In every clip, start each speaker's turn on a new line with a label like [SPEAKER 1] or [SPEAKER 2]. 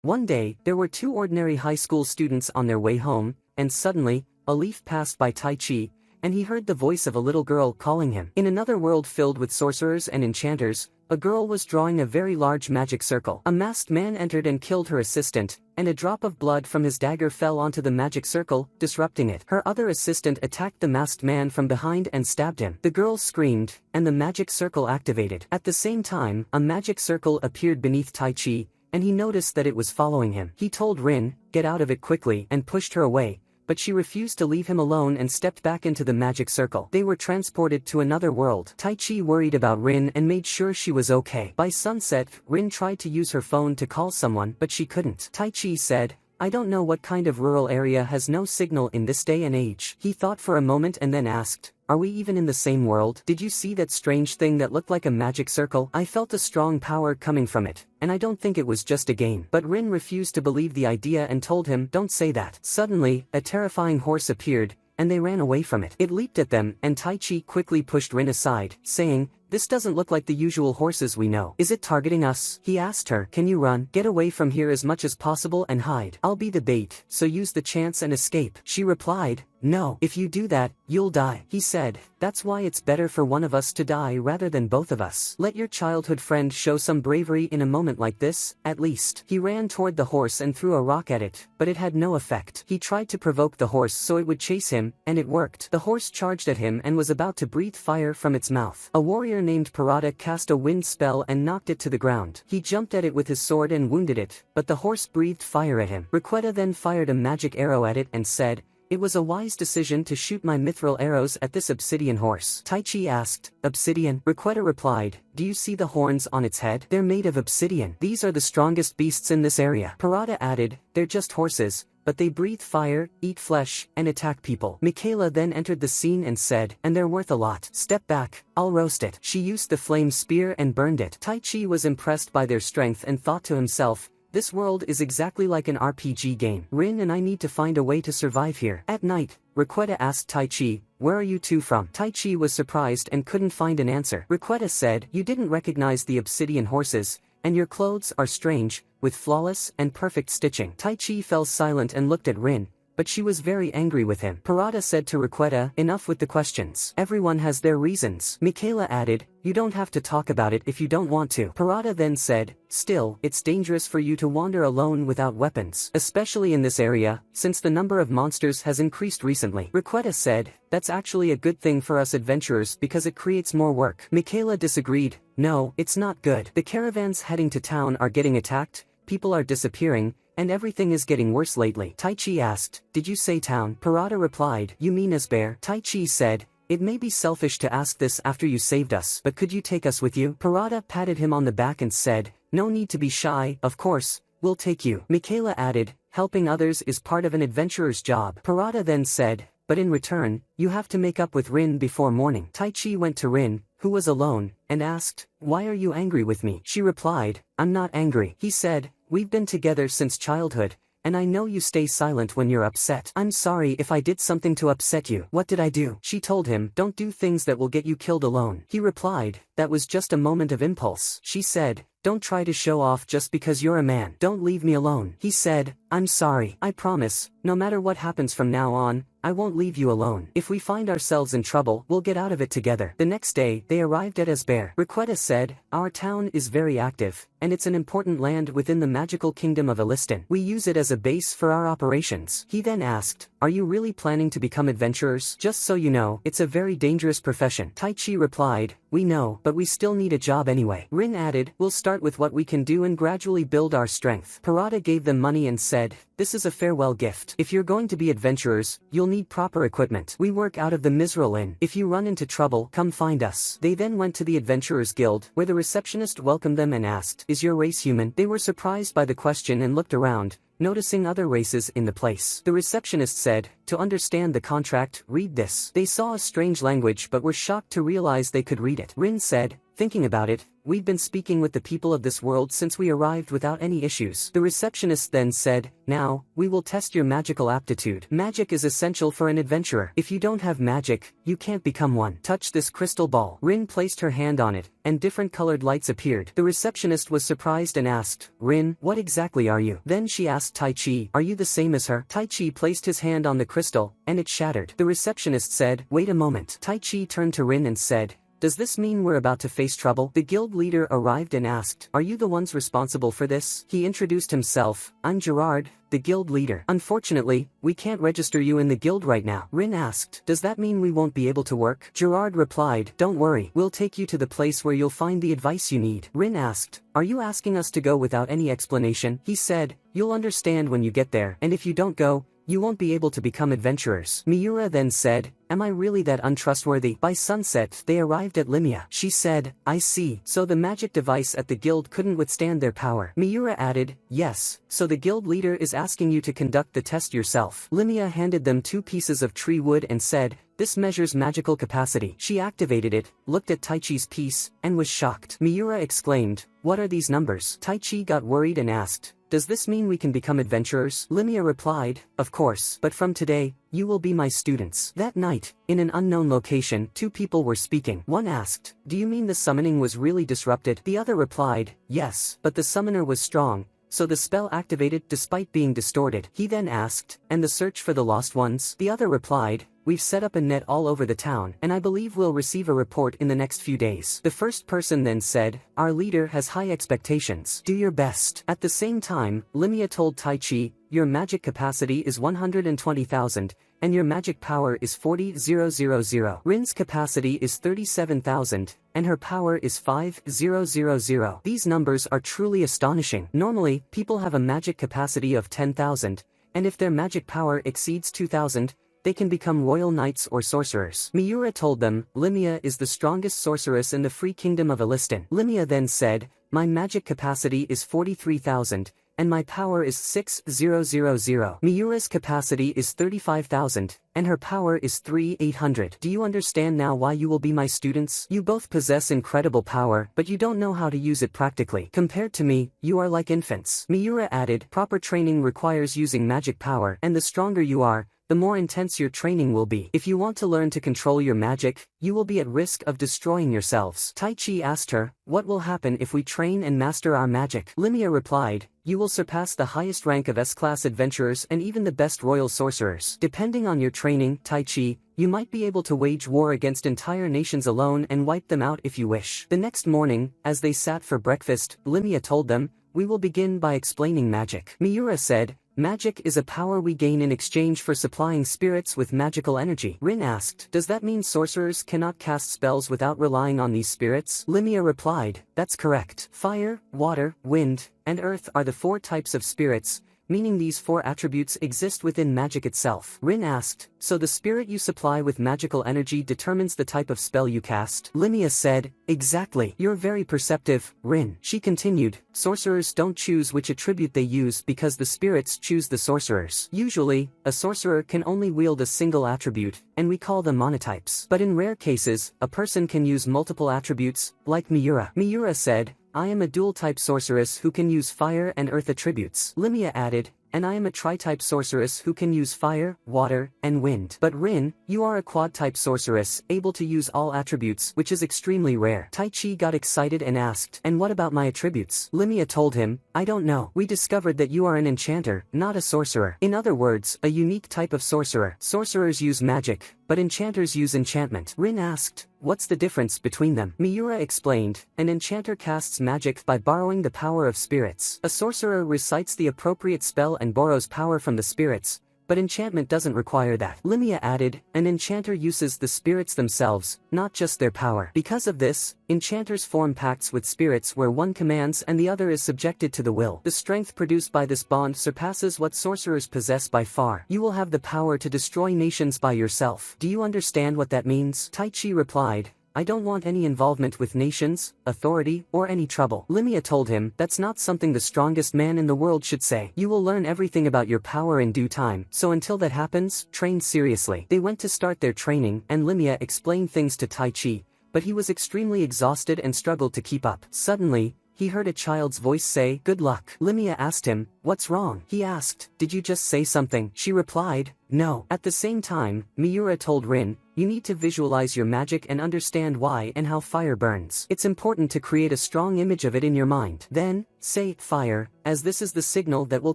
[SPEAKER 1] One day, there were two ordinary high school students on their way home, and suddenly, a leaf passed by Taichi, and he heard the voice of a little girl calling him. In another world filled with sorcerers and enchanters, a girl was drawing a very large magic circle. A masked man entered and killed her assistant, and a drop of blood from his dagger fell onto the magic circle, disrupting it. Her other assistant attacked the masked man from behind and stabbed him. The girl screamed, and the magic circle activated. At the same time, a magic circle appeared beneath Taichi, and he noticed that it was following him. He told Rin, "Get out of it quickly," and pushed her away, but she refused to leave him alone and stepped back into the magic circle. They were transported to another world. Taichi worried about Rin and made sure she was okay. By sunset, Rin tried to use her phone to call someone, but she couldn't. Taichi said, "I don't know what kind of rural area has no signal in this day and age." He thought for a moment and then asked, "Are we even in the same world? Did you see that strange thing that looked like a magic circle? I felt a strong power coming from it, and I don't think it was just a game." But Rin refused to believe the idea and told him, "Don't say that." Suddenly, a terrifying horse appeared, and they ran away from it. It leaped at them, and Taichi quickly pushed Rin aside, saying, "This doesn't look like the usual horses we know. Is it targeting us?" He asked her, "Can you run? Get away from here as much as possible and hide. I'll be the bait, so use the chance and escape." She replied, "No. If you do that, you'll die." He said, "That's why it's better for one of us to die rather than both of us. Let your childhood friend show some bravery in a moment like this, at least." He ran toward the horse and threw a rock at it, but it had no effect. He tried to provoke the horse so it would chase him, and it worked. The horse charged at him and was about to breathe fire from its mouth. A warrior named Parada cast a wind spell and knocked it to the ground. He jumped at it with his sword and wounded it, but the horse breathed fire at him. Requeta then fired a magic arrow at it and said, "It was a wise decision to shoot my mithril arrows at this obsidian horse." Taichi asked, "Obsidian?" Requeta replied, "Do you see the horns on its head? They're made of obsidian. These are the strongest beasts in this area." Parada added, "They're just horses, but they breathe fire, eat flesh, and attack people." Michaela then entered the scene and said, "And they're worth a lot. Step back, I'll roast it." She used the flame spear and burned it. Taichi was impressed by their strength and thought to himself, "This world is exactly like an RPG game. Rin and I need to find a way to survive here." At night, Requeta asked Taichi, "Where are you two from?" Taichi was surprised and couldn't find an answer. Requeta said, "You didn't recognize the obsidian horses, and your clothes are strange, with flawless and perfect stitching." Taichi fell silent and looked at Rin, but she was very angry with him. Parada said to Requeta, "Enough with the questions. Everyone has their reasons." Michaela added, "You don't have to talk about it if you don't want to." Parada then said, "Still, it's dangerous for you to wander alone without weapons, especially in this area, since the number of monsters has increased recently." Requeta said, "That's actually a good thing for us adventurers because it creates more work." Michaela disagreed, "No, it's not good. The caravans heading to town are getting attacked, people are disappearing, and everything is getting worse lately." Taichi asked, "Did you say town?" Parada replied, "You mean Asbear?" Taichi said, "It may be selfish to ask this after you saved us, but could you take us with you?" Parada patted him on the back and said, "No need to be shy, of course, we'll take you." Michaela added, "Helping others is part of an adventurer's job." Parada then said, "But in return, you have to make up with Rin before morning." Taichi went to Rin, who was alone, and asked, "Why are you angry with me?" She replied, "I'm not angry." He said, "We've been together since childhood, and I know you stay silent when you're upset. I'm sorry if I did something to upset you." "What did I do?" She told him, "Don't do things that will get you killed alone." He replied, "That was just a moment of impulse." She said, "Don't try to show off just because you're a man. Don't leave me alone." He said, "I'm sorry. I promise, no matter what happens from now on, I won't leave you alone. If we find ourselves in trouble, we'll get out of it together." The next day, they arrived at Asbear. Requeta said, "Our town is very active, and it's an important land within the magical kingdom of Alistan. We use it as a base for our operations." He then asked, "Are you really planning to become adventurers? Just so you know, it's a very dangerous profession." Taichi replied, "We know, but we still need a job anyway." Rin added, "We'll start with what we can do and gradually build our strength." Parada gave them money and said, "This is a farewell gift. If you're going to be adventurers, you'll need proper equipment. We work out of the Mizrael Inn. If you run into trouble, come find us." They then went to the Adventurers Guild, where the receptionist welcomed them and asked, "Is your race human?" They were surprised by the question and looked around, noticing other races in the place. The receptionist said, "To understand the contract, read this." They saw a strange language but were shocked to realize they could read it. Rin said, "Thinking about it, we've been speaking with the people of this world since we arrived without any issues. The receptionist then said, now, we will test your magical aptitude. Magic is essential for an adventurer. If you don't have magic, you can't become one. Touch this crystal ball. Rin placed her hand on it, and different colored lights appeared. The receptionist was surprised and asked, Rin, what exactly are you? Then she asked Taichi, are you the same as her? Taichi placed his hand on the crystal, and it shattered. The receptionist said, wait a moment. Taichi turned to Rin and said, does this mean we're about to face trouble? The guild leader arrived and asked, are you the ones responsible for this? He introduced himself, I'm Gerard, the guild leader. Unfortunately, we can't register you in the guild right now. Rin asked, does that mean we won't be able to work? Gerard replied, don't worry, we'll take you to the place where you'll find the advice you need. Rin asked, are you asking us to go without any explanation? He said, you'll understand when you get there, and if you don't go, you won't be able to become adventurers. Miura then said, am I really that untrustworthy? By sunset, they arrived at Limia. She said, I see. So the magic device at the guild couldn't withstand their power. Miura added, yes, so the guild leader is asking you to conduct the test yourself. Limia handed them 2 pieces of tree wood and said, this measures magical capacity. She activated it, looked at Taichi's piece, and was shocked. Miura exclaimed, what are these numbers? Taichi got worried and asked, does this mean we can become adventurers? Limia replied, of course, but from today, you will be my students. That night, in an unknown location, 2 people were speaking. One asked, do you mean the summoning was really disrupted? The other replied, yes, but the summoner was strong, so the spell activated despite being distorted. He then asked, and the search for the lost ones? The other replied, we've set up a net all over the town, and I believe we'll receive a report in the next few days. The first person then said, our leader has high expectations. Do your best. At the same time, Limia told Taichi, your magic capacity is 120,000, and your magic power is 40,000. Rin's capacity is 37,000, and her power is 5,000. These numbers are truly astonishing. Normally, people have a magic capacity of 10,000, and if their magic power exceeds 2,000, they can become royal knights or sorcerers. Miura told them, Limia is the strongest sorceress in the free kingdom of Alistan. Limia then said, my magic capacity is 43,000, and my power is 6,000. Miura's capacity is 35,000, and her power is 3,800. Do you understand now why you will be my students? You both possess incredible power, but you don't know how to use it practically. Compared to me, you are like infants. Miura added, proper training requires using magic power, and the stronger you are, the more intense your training will be. If you want to learn to control your magic, you will be at risk of destroying yourselves. Taichi asked her, what will happen if we train and master our magic? Limia replied, you will surpass the highest rank of S-class adventurers and even the best royal sorcerers. Depending on your training, Taichi, you might be able to wage war against entire nations alone and wipe them out if you wish. The next morning, as they sat for breakfast, Limia told them, we will begin by explaining magic. Miura said, magic is a power we gain in exchange for supplying spirits with magical energy. Rin asked, does that mean sorcerers cannot cast spells without relying on these spirits? Limia replied, that's correct. Fire, water, wind, and earth are the 4 types of spirits, meaning these 4 attributes exist within magic itself. Rin asked, so the spirit you supply with magical energy determines the type of spell you cast? Limia said, exactly. You're very perceptive, Rin. She continued, sorcerers don't choose which attribute they use because the spirits choose the sorcerers. Usually, a sorcerer can only wield a single attribute, and we call them monotypes. But in rare cases, a person can use multiple attributes, like Miura. Miura said, I am a dual-type sorceress who can use fire and earth attributes. Limia added, and I am a tri-type sorceress who can use fire, water, and wind. But Rin, you are a quad-type sorceress, able to use all attributes, which is extremely rare. Taichi got excited and asked, and what about my attributes? Limia told him, I don't know. We discovered that you are an enchanter, not a sorcerer. In other words, a unique type of sorcerer. Sorcerers use magic, but enchanters use enchantment. Rin asked, what's the difference between them? Miura explained, an enchanter casts magic by borrowing the power of spirits. A sorcerer recites the appropriate spell and borrows power from the spirits, but enchantment doesn't require that. Limia added, an enchanter uses the spirits themselves, not just their power. Because of this, enchanters form pacts with spirits where one commands and the other is subjected to the will. The strength produced by this bond surpasses what sorcerers possess by far. You will have the power to destroy nations by yourself. Do you understand what that means? Taichi replied, I don't want any involvement with nations, authority, or any trouble. Limia told him, that's not something the strongest man in the world should say. You will learn everything about your power in due time, so until that happens, train seriously. They went to start their training, and Limia explained things to Taichi, but he was extremely exhausted and struggled to keep up. Suddenly, he heard a child's voice say, "Good luck." Limia asked him, "What's wrong?" He asked, "Did you just say something?" She replied, "No." At the same time, Miura told Rin, "You need to visualize your magic and understand why and how fire burns. It's important to create a strong image of it in your mind. Then, say, fire, as this is the signal that will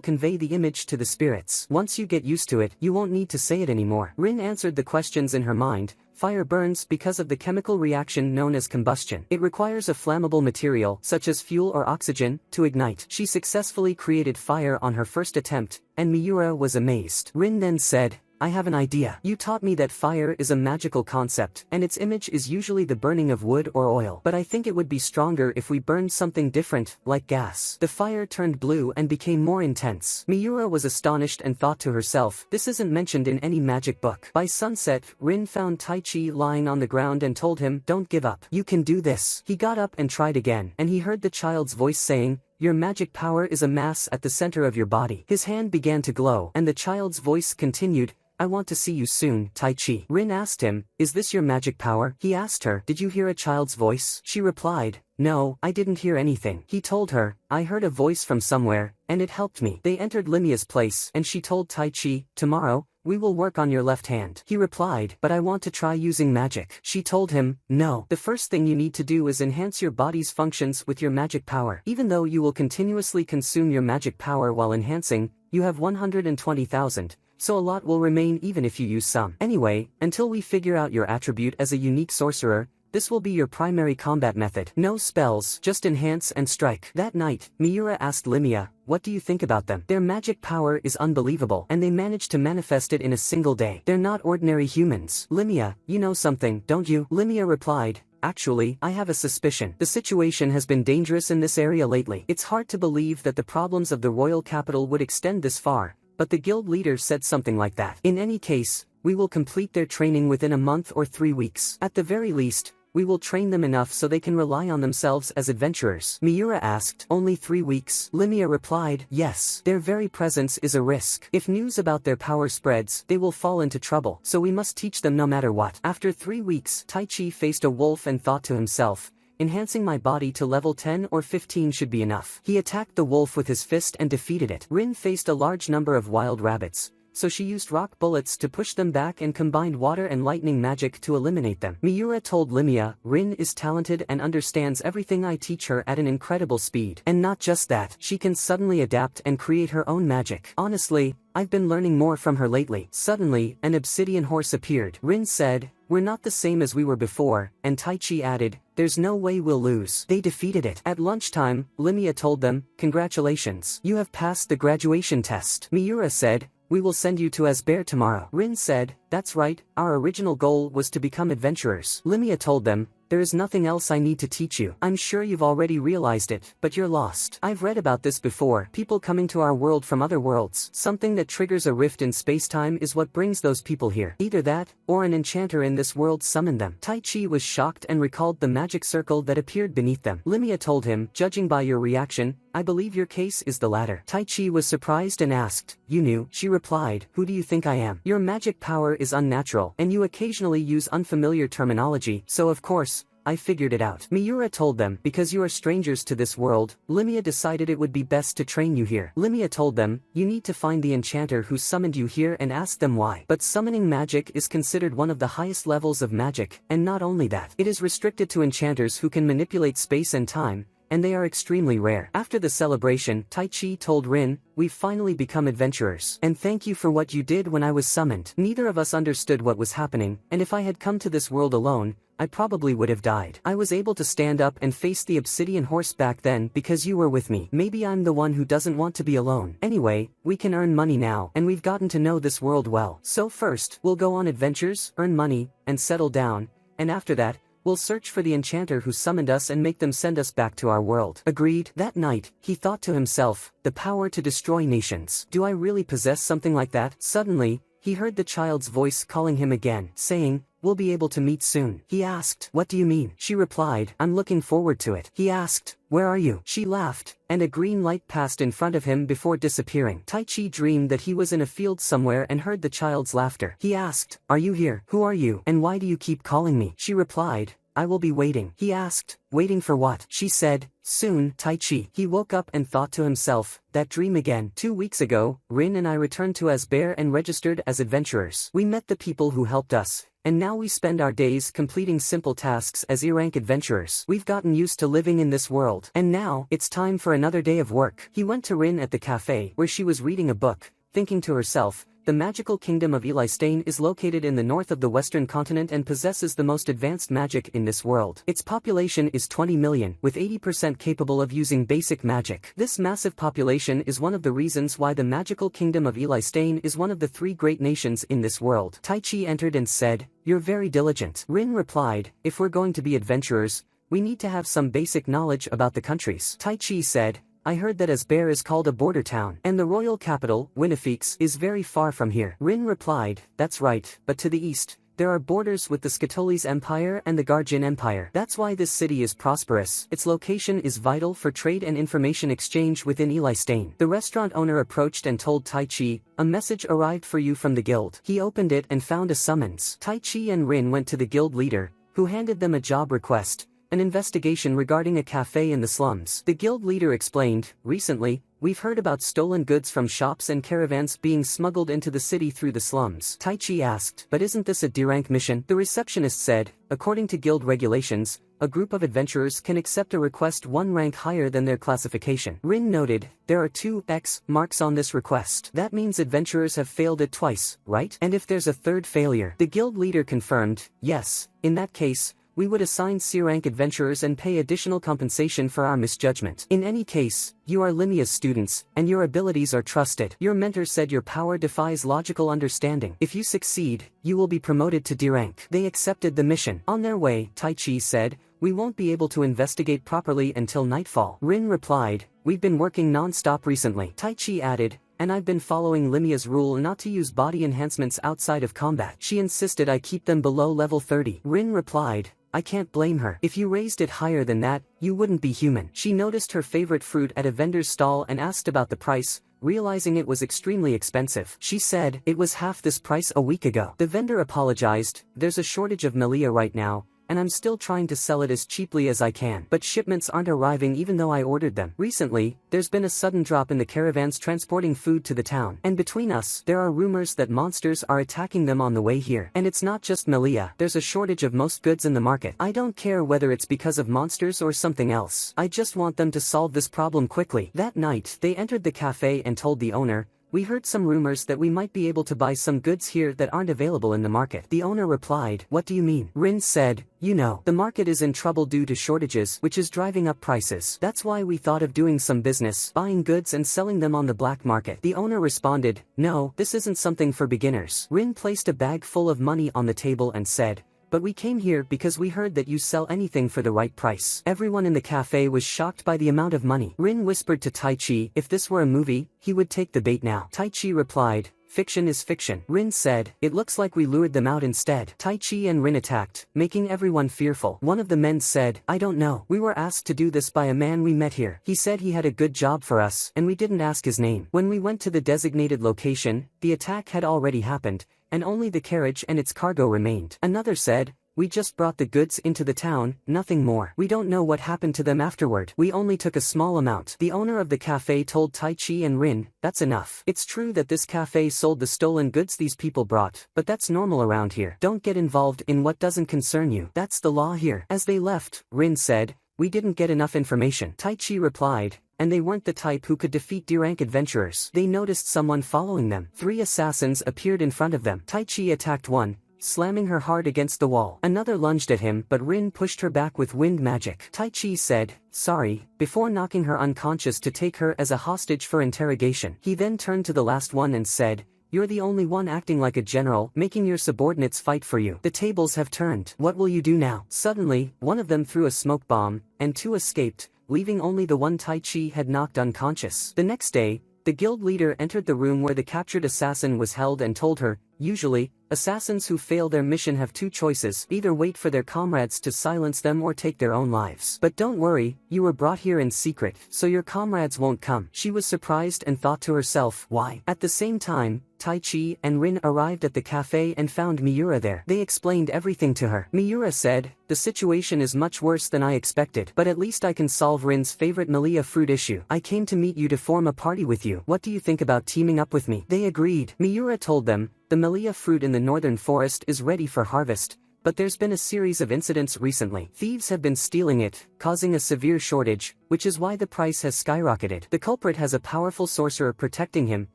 [SPEAKER 1] convey the image to the spirits. Once you get used to it, you won't need to say it anymore." Rin answered the questions in her mind. Fire burns because of the chemical reaction known as combustion. It requires a flammable material, such as fuel or oxygen, to ignite. She successfully created fire on her first attempt, and Miura was amazed. Rin then said, "I have an idea. You taught me that fire is a magical concept, and its image is usually the burning of wood or oil. But I think it would be stronger if we burned something different, like gas." The fire turned blue and became more intense. Miura was astonished and thought to herself, "This isn't mentioned in any magic book." By sunset, Rin found Taichi lying on the ground and told him, "Don't give up. You can do this." He got up and tried again, and he heard the child's voice saying, "Your magic power is a mass at the center of your body." His hand began to glow, and the child's voice continued, "I want to see you soon, Taichi." Rin asked him, "Is this your magic power?" He asked her, "Did you hear a child's voice?" She replied, "No, I didn't hear anything." He told her, "I heard a voice from somewhere, and it helped me." They entered Limia's place, and she told Taichi, "Tomorrow, we will work on your left hand." He replied, "But I want to try using magic." She told him, "No. The first thing you need to do is enhance your body's functions with your magic power. Even though you will continuously consume your magic power while enhancing, you have 120,000. So a lot will remain even if you use some. Anyway, until we figure out your attribute as a unique sorcerer, this will be your primary combat method. No spells, just enhance and strike." That night, Miura asked Limia, "What do you think about them? Their magic power is unbelievable, and they managed to manifest it in a single day. They're not ordinary humans." "Limia, you know something, don't you?" Limia replied, "Actually, I have a suspicion. The situation has been dangerous in this area lately. It's hard to believe that the problems of the royal capital would extend this far, but the guild leader said something like that. In any case, we will complete their training within a month or 3 weeks. At the very least, we will train them enough so they can rely on themselves as adventurers." Miura asked, "Only 3 weeks?" Limia replied, "Yes. Their very presence is a risk. If news about their power spreads, they will fall into trouble, so we must teach them no matter what." After 3 weeks, Taichi faced a wolf and thought to himself, "Enhancing my body to level 10 or 15 should be enough." He attacked the wolf with his fist and defeated it. Rin faced a large number of wild rabbits, so she used rock bullets to push them back and combined water and lightning magic to eliminate them. Miura told Limia, "Rin is talented and understands everything I teach her at an incredible speed. And not just that, she can suddenly adapt and create her own magic. Honestly, I've been learning more from her lately." Suddenly, an obsidian horse appeared. Rin said, "We're not the same as we were before," and Taichi added, "There's no way we'll lose." They defeated it. At lunchtime, Limia told them, "Congratulations. You have passed the graduation test." Miura said, "We will send you to Asbear tomorrow." Rin said, "That's right, our original goal was to become adventurers." Limia told them, "There is nothing else I need to teach you. I'm sure you've already realized it, but you're lost. I've read about this before. People coming to our world from other worlds. Something that triggers a rift in space-time is what brings those people here. Either that, or an enchanter in this world summoned them." Taichi was shocked and recalled the magic circle that appeared beneath them. Limia told him, "Judging by your reaction, I believe your case is the latter." Taichi was surprised and asked, "You knew?" She replied, "Who do you think I am? Your magic power is unnatural, and you occasionally use unfamiliar terminology, so of course, I figured it out." Miura told them, "Because you are strangers to this world, Limia decided it would be best to train you here." Limia told them, "You need to find the enchanter who summoned you here and ask them why." But summoning magic is considered one of the highest levels of magic, and not only that, it is restricted to enchanters who can manipulate space and time, and they are extremely rare. After the celebration, Taichi told Rin, "We've finally become adventurers. And thank you for what you did when I was summoned. Neither of us understood what was happening, and if I had come to this world alone, I probably would have died. I was able to stand up and face the obsidian horse back then because you were with me. Maybe I'm the one who doesn't want to be alone. Anyway, we can earn money now, and we've gotten to know this world well. So first, we'll go on adventures, earn money, and settle down, and after that, we'll search for the enchanter who summoned us and make them send us back to our world." Agreed. That night, he thought to himself, "The power to destroy nations. Do I really possess something like that?" Suddenly, he heard the child's voice calling him again, saying, "We'll be able to meet soon." He asked, "What do you mean?" She replied, "I'm looking forward to it." He asked, "Where are you?" She laughed, and a green light passed in front of him before disappearing. Taichi dreamed that he was in a field somewhere and heard the child's laughter. He asked, "Are you here? Who are you? And why do you keep calling me?" She replied, I will be waiting. He asked, waiting for what? She said, soon, Taichi. He woke up and thought to himself, that dream again. 2 weeks ago, Rin and I returned to Asbear and registered as adventurers. We met the people who helped us, and now we spend our days completing simple tasks as E-rank adventurers. We've gotten used to living in this world, and now, it's time for another day of work. He went to Rin at the cafe, where she was reading a book, thinking to herself, the magical kingdom of Elistain is located in the north of the western continent and possesses the most advanced magic in this world. Its population is 20 million, with 80% capable of using basic magic. This massive population is one of the reasons why the magical kingdom of Elistain is one of the 3 great nations in this world. Taichi entered and said, "You're very diligent." Rin replied, "If we're going to be adventurers, we need to have some basic knowledge about the countries." Taichi said, "I heard that Asbear is called a border town, and the royal capital, Winnipix, is very far from here." Rin replied, "That's right, but to the east, there are borders with the Skatolis Empire and the Garjin Empire. That's why this city is prosperous. Its location is vital for trade and information exchange within Elistain." The restaurant owner approached and told Taichi, "A message arrived for you from the guild." He opened it and found a summons. Taichi and Rin went to the guild leader, who handed them a job request, an investigation regarding a cafe in the slums. The guild leader explained, "Recently, we've heard about stolen goods from shops and caravans being smuggled into the city through the slums." Taichi asked, "But isn't this a D-rank mission?" The receptionist said, "According to guild regulations, a group of adventurers can accept a request 1 rank higher than their classification." Rin noted, "There are 2 X marks on this request. That means adventurers have failed it twice, right? And if there's a 3rd failure?" The guild leader confirmed, "Yes, in that case, we would assign C-rank adventurers and pay additional compensation for our misjudgment. In any case, you are Limia's students, and your abilities are trusted. Your mentor said your power defies logical understanding. If you succeed, you will be promoted to D-rank." They accepted the mission. On their way, Taichi said, "We won't be able to investigate properly until nightfall." Rin replied, "We've been working non-stop recently." Taichi added, "And I've been following Limia's rule not to use body enhancements outside of combat. She insisted I keep them below level 30. Rin replied, "I can't blame her. If you raised it higher than that, you wouldn't be human." She noticed her favorite fruit at a vendor's stall and asked about the price, realizing it was extremely expensive. She said, "It was half this price a week ago." The vendor apologized, "There's a shortage of Melia right now, and I'm still trying to sell it as cheaply as I can. But shipments aren't arriving even though I ordered them. Recently, there's been a sudden drop in the caravans transporting food to the town. And between us, there are rumors that monsters are attacking them on the way here. And it's not just Melia, there's a shortage of most goods in the market. I don't care whether it's because of monsters or something else. I just want them to solve this problem quickly." That night, they entered the cafe and told the owner, "We heard some rumors that we might be able to buy some goods here that aren't available in the market." The owner replied, "What do you mean?" Rin said, "You know, the market is in trouble due to shortages, which is driving up prices. That's why we thought of doing some business, buying goods and selling them on the black market." The owner responded, "No, this isn't something for beginners." Rin placed a bag full of money on the table and said, "But we came here because we heard that you sell anything for the right price." Everyone in the cafe was shocked by the amount of money. Rin whispered to Taichi, "If this were a movie, he would take the bait now." Taichi replied, "Fiction is fiction." Rin said, "It looks like we lured them out instead." Taichi and Rin attacked, making everyone fearful. One of the men said, "I don't know. We were asked to do this by a man we met here. He said he had a good job for us, and we didn't ask his name. When we went to the designated location, the attack had already happened, and only the carriage and its cargo remained." Another said, "We just brought the goods into the town, nothing more. We don't know what happened to them afterward. We only took a small amount." The owner of the cafe told Taichi and Rin, "That's enough. It's true that this cafe sold the stolen goods these people brought, but that's normal around here. Don't get involved in what doesn't concern you. That's the law here." As they left, Rin said, "We didn't get enough information." Taichi replied, "And they weren't the type who could defeat D-rank adventurers." They noticed someone following them. 3 assassins appeared in front of them. Taichi attacked one, slamming her hard against the wall. Another lunged at him, but Rin pushed her back with wind magic. Taichi said, "Sorry," before knocking her unconscious to take her as a hostage for interrogation. He then turned to the last one and said, "You're the only one acting like a general, making your subordinates fight for you. The tables have turned. What will you do now?" Suddenly, one of them threw a smoke bomb, and 2 escaped, leaving only the one Taichi had knocked unconscious. The next day, the guild leader entered the room where the captured assassin was held and told her, "Usually, assassins who fail their mission have 2 choices, either wait for their comrades to silence them or take their own lives. But don't worry, you were brought here in secret, so your comrades won't come." She was surprised and thought to herself, "Why?" At the same time, Taichi and Rin arrived at the cafe and found Miura there. They explained everything to her. Miura said, "The situation is much worse than I expected, but at least I can solve Rin's favorite Malia fruit issue. I came to meet you to form a party with you. What do you think about teaming up with me?" They agreed. Miura told them, "The Malia fruit in the northern forest is ready for harvest, but there's been a series of incidents recently. Thieves have been stealing it, causing a severe shortage, which is why the price has skyrocketed. The culprit has a powerful sorcerer protecting him,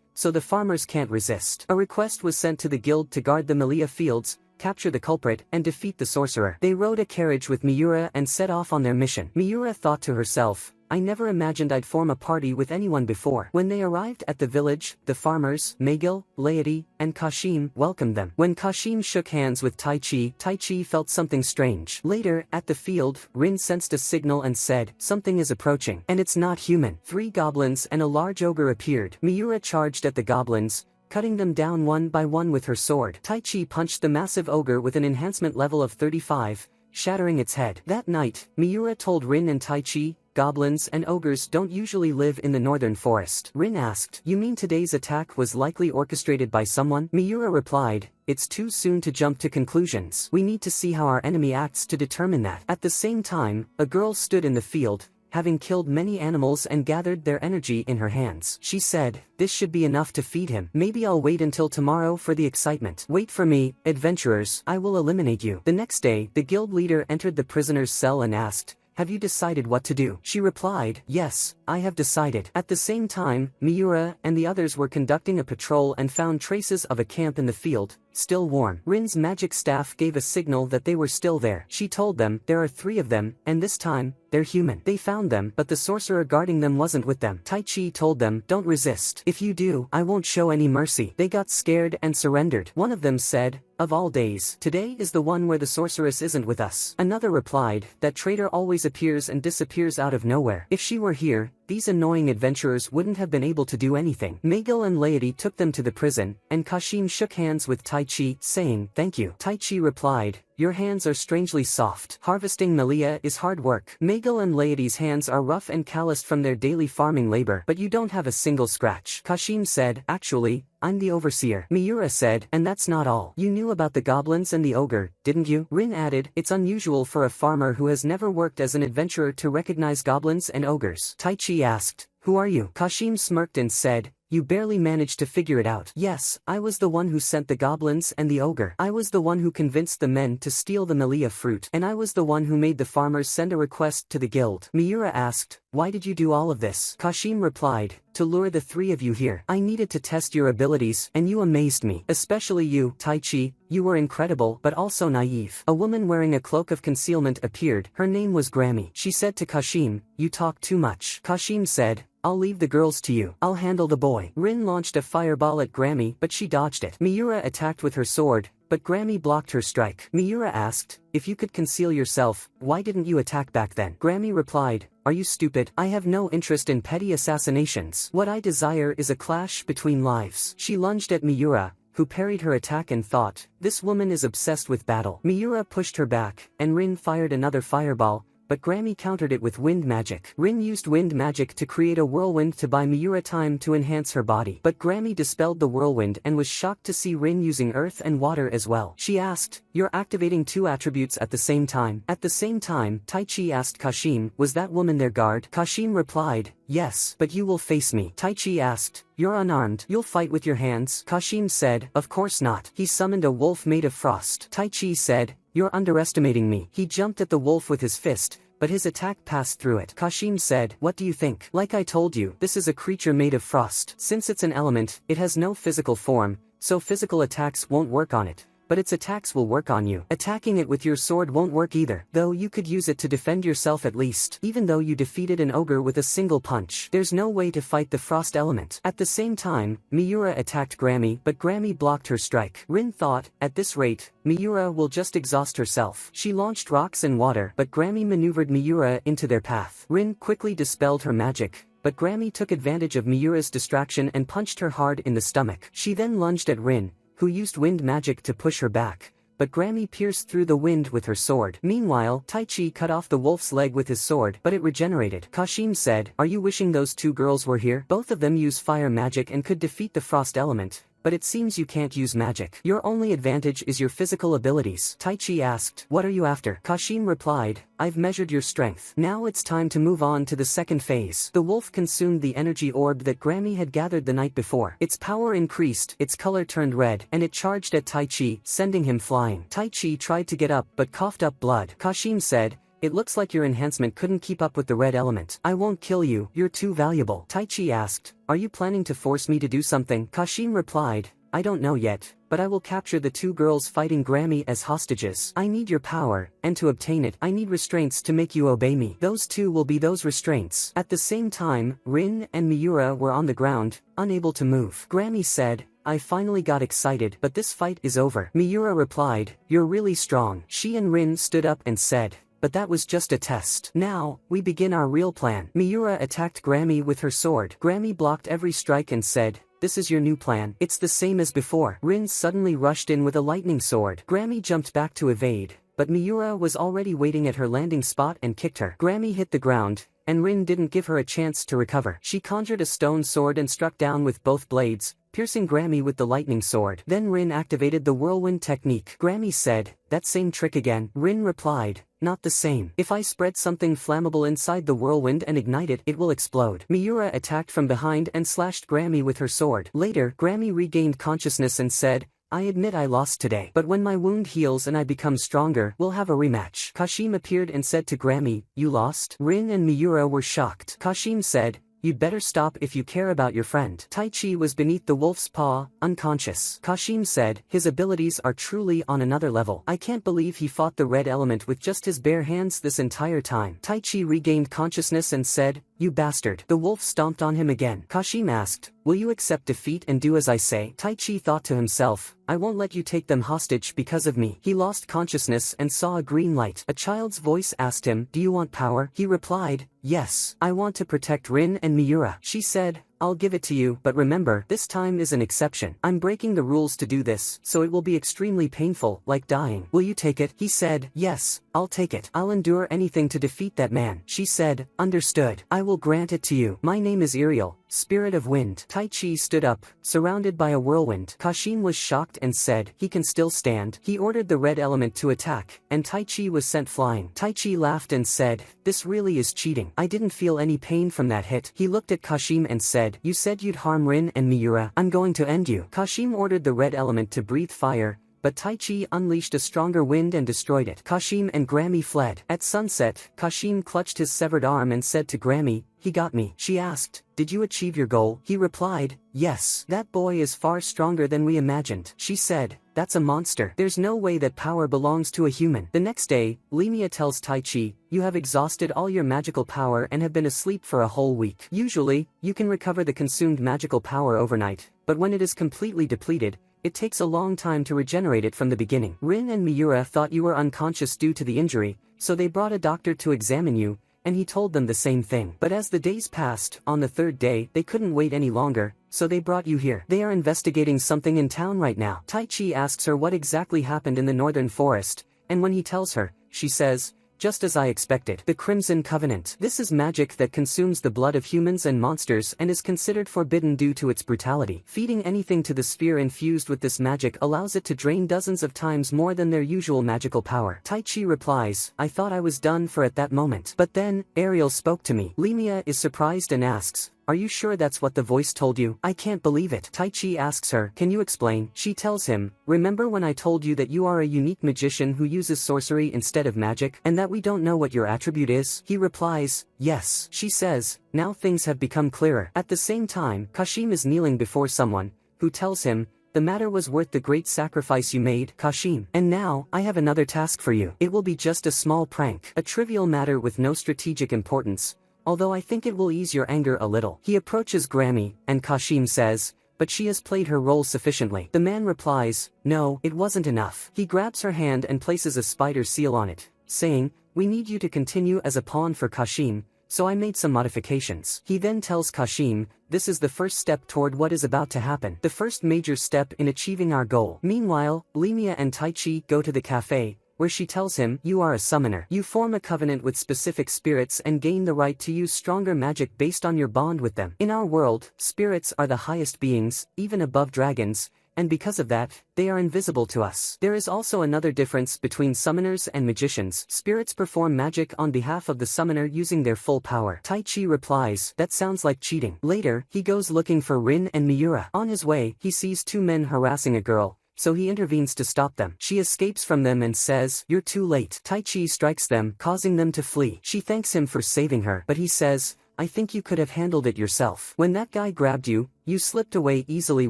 [SPEAKER 1] so the farmers can't resist." A request was sent to the guild to guard the Malia fields, capture the culprit, and defeat the sorcerer. They rode a carriage with Miura and set off on their mission. Miura thought to herself, "I never imagined I'd form a party with anyone before." When they arrived at the village, the farmers, Meigil, Laity, and Kashim, welcomed them. When Kashim shook hands with Taichi felt something strange. Later, at the field, Rin sensed a signal and said, "Something is approaching. And it's not human." 3 goblins and a large ogre appeared. Miura charged at the goblins, cutting them down one by one with her sword. Taichi punched the massive ogre with an enhancement level of 35, shattering its head. That night, Miura told Rin and Taichi, "Goblins and ogres don't usually live in the northern forest." Rin asked, "You mean today's attack was likely orchestrated by someone?" Miura replied, "It's too soon to jump to conclusions. We need to see how our enemy acts to determine that." At the same time, a girl stood in the field, having killed many animals and gathered their energy in her hands. She said, "This should be enough to feed him. Maybe I'll wait until tomorrow for the excitement. Wait for me, adventurers. I will eliminate you." The next day, the guild leader entered the prisoner's cell and asked, "Have you decided what to do?" She replied, "Yes, I have decided." At the same time, Miura and the others were conducting a patrol and found traces of a camp in the field, still warm. Rin's magic staff gave a signal that they were still there. She told them, "There are 3 of them, and this time, they're human." They found them, but the sorcerer guarding them wasn't with them. Taichi told them, "Don't resist. If you do, I won't show any mercy." They got scared and surrendered. One of them said, "Of all days, today is the one where the sorceress isn't with us." Another replied, "That traitor always appears and disappears out of nowhere. If she were here, these annoying adventurers wouldn't have been able to do anything." Meigil and Laity took them to the prison, and Kashim shook hands with Taichi, saying, "Thank you." Taichi replied, "Your hands are strangely soft. Harvesting Malia is hard work." Meigil and Laity's hands are rough and calloused from their daily farming labor, but you don't have a single scratch. Kashim said, "Actually, I'm the overseer." Miura said, "And that's not all. You knew about the goblins and the ogre, didn't you?" Rin added, "It's unusual for a farmer who has never worked as an adventurer to recognize goblins and ogres." Taichi asked, "Who are you?" Kashim smirked and said, "You barely managed to figure it out." "Yes, I was the one who sent the goblins and the ogre. I was the one who convinced the men to steal the Malia fruit. And I was the one who made the farmers send a request to the guild." Miura asked, "Why did you do all of this?" Kashim replied, "To lure the 3 of you here. I needed to test your abilities, and you amazed me. Especially you, Taichi. You were incredible, but also naive." A woman wearing a cloak of concealment appeared. Her name was Grammy. She said to Kashim, "You talk too much." Kashim said, "I'll leave the girls to you. I'll handle the boy." Rin launched a fireball at Grammy, but she dodged it. Miura attacked with her sword, but Grammy blocked her strike. Miura asked, "If you could conceal yourself, why didn't you attack back then?" Grammy replied, "Are you stupid? I have no interest in petty assassinations. What I desire is a clash between lives." She lunged at Miura, who parried her attack and thought, "This woman is obsessed with battle." Miura pushed her back, and Rin fired another fireball, but Grammy countered it with wind magic. Rin used wind magic to create a whirlwind to buy Miura time to enhance her body. But Grammy dispelled the whirlwind and was shocked to see Rin using earth and water as well. She asked, "You're activating 2 attributes at the same time?" At the same time, Taichi asked Kashim, "Was that woman their guard?" Kashim replied, "Yes, but you will face me." Taichi asked, "You're unarmed. You'll fight with your hands?" Kashim said, "Of course not." He summoned a wolf made of frost. Taichi said, "You're underestimating me." He jumped at the wolf with his fist, but his attack passed through it. Kashim said, "What do you think?" "Like I told you, this is a creature made of frost. Since it's an element, it has no physical form, so physical attacks won't work on it. But its attacks will work on you. Attacking it with your sword won't work either, though you could use it to defend yourself at least. Even though you defeated an ogre with a single punch, there's no way to fight the frost element." At the same time, Miura attacked Grammy, but Grammy blocked her strike. Rin thought, at this rate, Miura will just exhaust herself. She launched rocks and water, but Grammy maneuvered Miura into their path. Rin quickly dispelled her magic, but Grammy took advantage of Miura's distraction and punched her hard in the stomach. She then lunged at Rin, who used wind magic to push her back, but Grammy pierced through the wind with her sword. Meanwhile, Taichi cut off the wolf's leg with his sword, but it regenerated. Kashim said, "Are you wishing those 2 girls were here? Both of them use fire magic and could defeat the frost element, but it seems you can't use magic. Your only advantage is your physical abilities. Taichi asked, what are you after? Kashim replied, I've measured your strength. Now it's time to move on to the second phase. The wolf consumed the energy orb that Grammy had gathered the night before. Its power increased, its color turned red, and it charged at Taichi, sending him flying. Taichi tried to get up but coughed up blood. Kashim said, it looks like your enhancement couldn't keep up with the red element. I won't kill you, you're too valuable. Taichi asked, are you planning to force me to do something? Kashim replied, I don't know yet, but I will capture the 2 girls fighting Grammy as hostages. I need your power, and to obtain it, I need restraints to make you obey me. Those 2 will be those restraints. At the same time, Rin and Miura were on the ground, unable to move. Grammy said, I finally got excited, but this fight is over. Miura replied, you're really strong. She and Rin stood up and said, but that was just a test. Now, we begin our real plan. Miura attacked Grammy with her sword. Grammy blocked every strike and said, this is your new plan. It's the same as before. Rin suddenly rushed in with a lightning sword. Grammy jumped back to evade, but Miura was already waiting at her landing spot and kicked her. Grammy hit the ground, and Rin didn't give her a chance to recover. She conjured a stone sword and struck down with both blades, piercing Grammy with the lightning sword. Then Rin activated the whirlwind technique. Grammy said, that same trick again. Rin replied, not the same. If I spread something flammable inside the whirlwind and ignite it, it will explode. Miura attacked from behind and slashed Grammy with her sword. Later, Grammy regained consciousness and said, I admit I lost today, but when my wound heals and I become stronger, we'll have a rematch. Kashim appeared and said to Grammy, you lost? Rin and Miura were shocked. Kashim said, you'd better stop if you care about your friend. Taichi was beneath the wolf's paw, unconscious. Kashim said, his abilities are truly on another level. I can't believe he fought the red element with just his bare hands this entire time. Taichi regained consciousness and said, you bastard. The wolf stomped on him again. Kashim asked, will you accept defeat and do as I say? Taichi thought to himself, I won't let you take them hostage because of me. He lost consciousness and saw a green light. A child's voice asked him, do you want power? He replied, yes, I want to protect Rin and Miura. She said, I'll give it to you, but remember, this time is an exception. I'm breaking the rules to do this, so it will be extremely painful, like dying. Will you take it? He said, yes, I'll take it. I'll endure anything to defeat that man. She said, understood. I will grant it to you. My name is Iriel, Spirit of Wind. Taichi stood up, surrounded by a whirlwind. Kashim was shocked and said, he can still stand. He ordered the red element to attack, and Taichi was sent flying. Taichi laughed and said, this really is cheating. I didn't feel any pain from that hit. He looked at Kashim and said, you said you'd harm Rin and Miura. I'm going to end you. Kashim ordered the red element to breathe fire, but Taichi unleashed a stronger wind and destroyed it. Kashim and Grammy fled. At sunset, Kashim clutched his severed arm and said to Grammy, he got me. She asked, did you achieve your goal? He replied, yes. That boy is far stronger than we imagined. She said, that's a monster. There's no way that power belongs to a human. The next day, Lemia tells Taichi, you have exhausted all your magical power and have been asleep for a whole week. Usually, you can recover the consumed magical power overnight, but when it is completely depleted, it takes a long time to regenerate it from the beginning. Rin and Miura thought you were unconscious due to the injury, so they brought a doctor to examine you, and he told them the same thing. But as the days passed, on the third day, they couldn't wait any longer, so they brought you here. They are investigating something in town right now. Taichi asks her what exactly happened in the northern forest, and when he tells her, she says, just as I expected. The Crimson Covenant. This is magic that consumes the blood of humans and monsters and is considered forbidden due to its brutality. Feeding anything to the sphere infused with this magic allows it to drain dozens of times more than their usual magical power. Taichi replies, I thought I was done for at that moment. But then, Ariel spoke to me. Lemia is surprised and asks, are you sure that's what the voice told you? I can't believe it. Taichi asks her, can you explain? She tells him, remember when I told you that you are a unique magician who uses sorcery instead of magic, and that we don't know what your attribute is? He replies, yes. She says, now things have become clearer. At the same time, Kashim is kneeling before someone, who tells him, the matter was worth the great sacrifice you made, Kashim. And now, I have another task for you. It will be just a small prank. A trivial matter with no strategic importance, although I think it will ease your anger a little. He approaches Grammy, and Kashim says, but she has played her role sufficiently. The man replies, no, it wasn't enough. He grabs her hand and places a spider seal on it, saying, we need you to continue as a pawn for Kashim, so I made some modifications. He then tells Kashim, this is the first step toward what is about to happen. The first major step in achieving our goal. Meanwhile, Lemia and Taichi go to the cafe, where she tells him, you are a summoner. You form a covenant with specific spirits and gain the right to use stronger magic based on your bond with them. In our world, spirits are the highest beings, even above dragons, and because of that, they are invisible to us. There is also another difference between summoners and magicians. Spirits perform magic on behalf of the summoner using their full power. Taichi replies, that sounds like cheating. Later, he goes looking for Rin and Miura. On his way, he sees two men harassing a girl, so he intervenes to stop them. She escapes from them and says, you're too late. Taichi strikes them, causing them to flee. She thanks him for saving her, but he says, I think you could have handled it yourself. When that guy grabbed you, you slipped away easily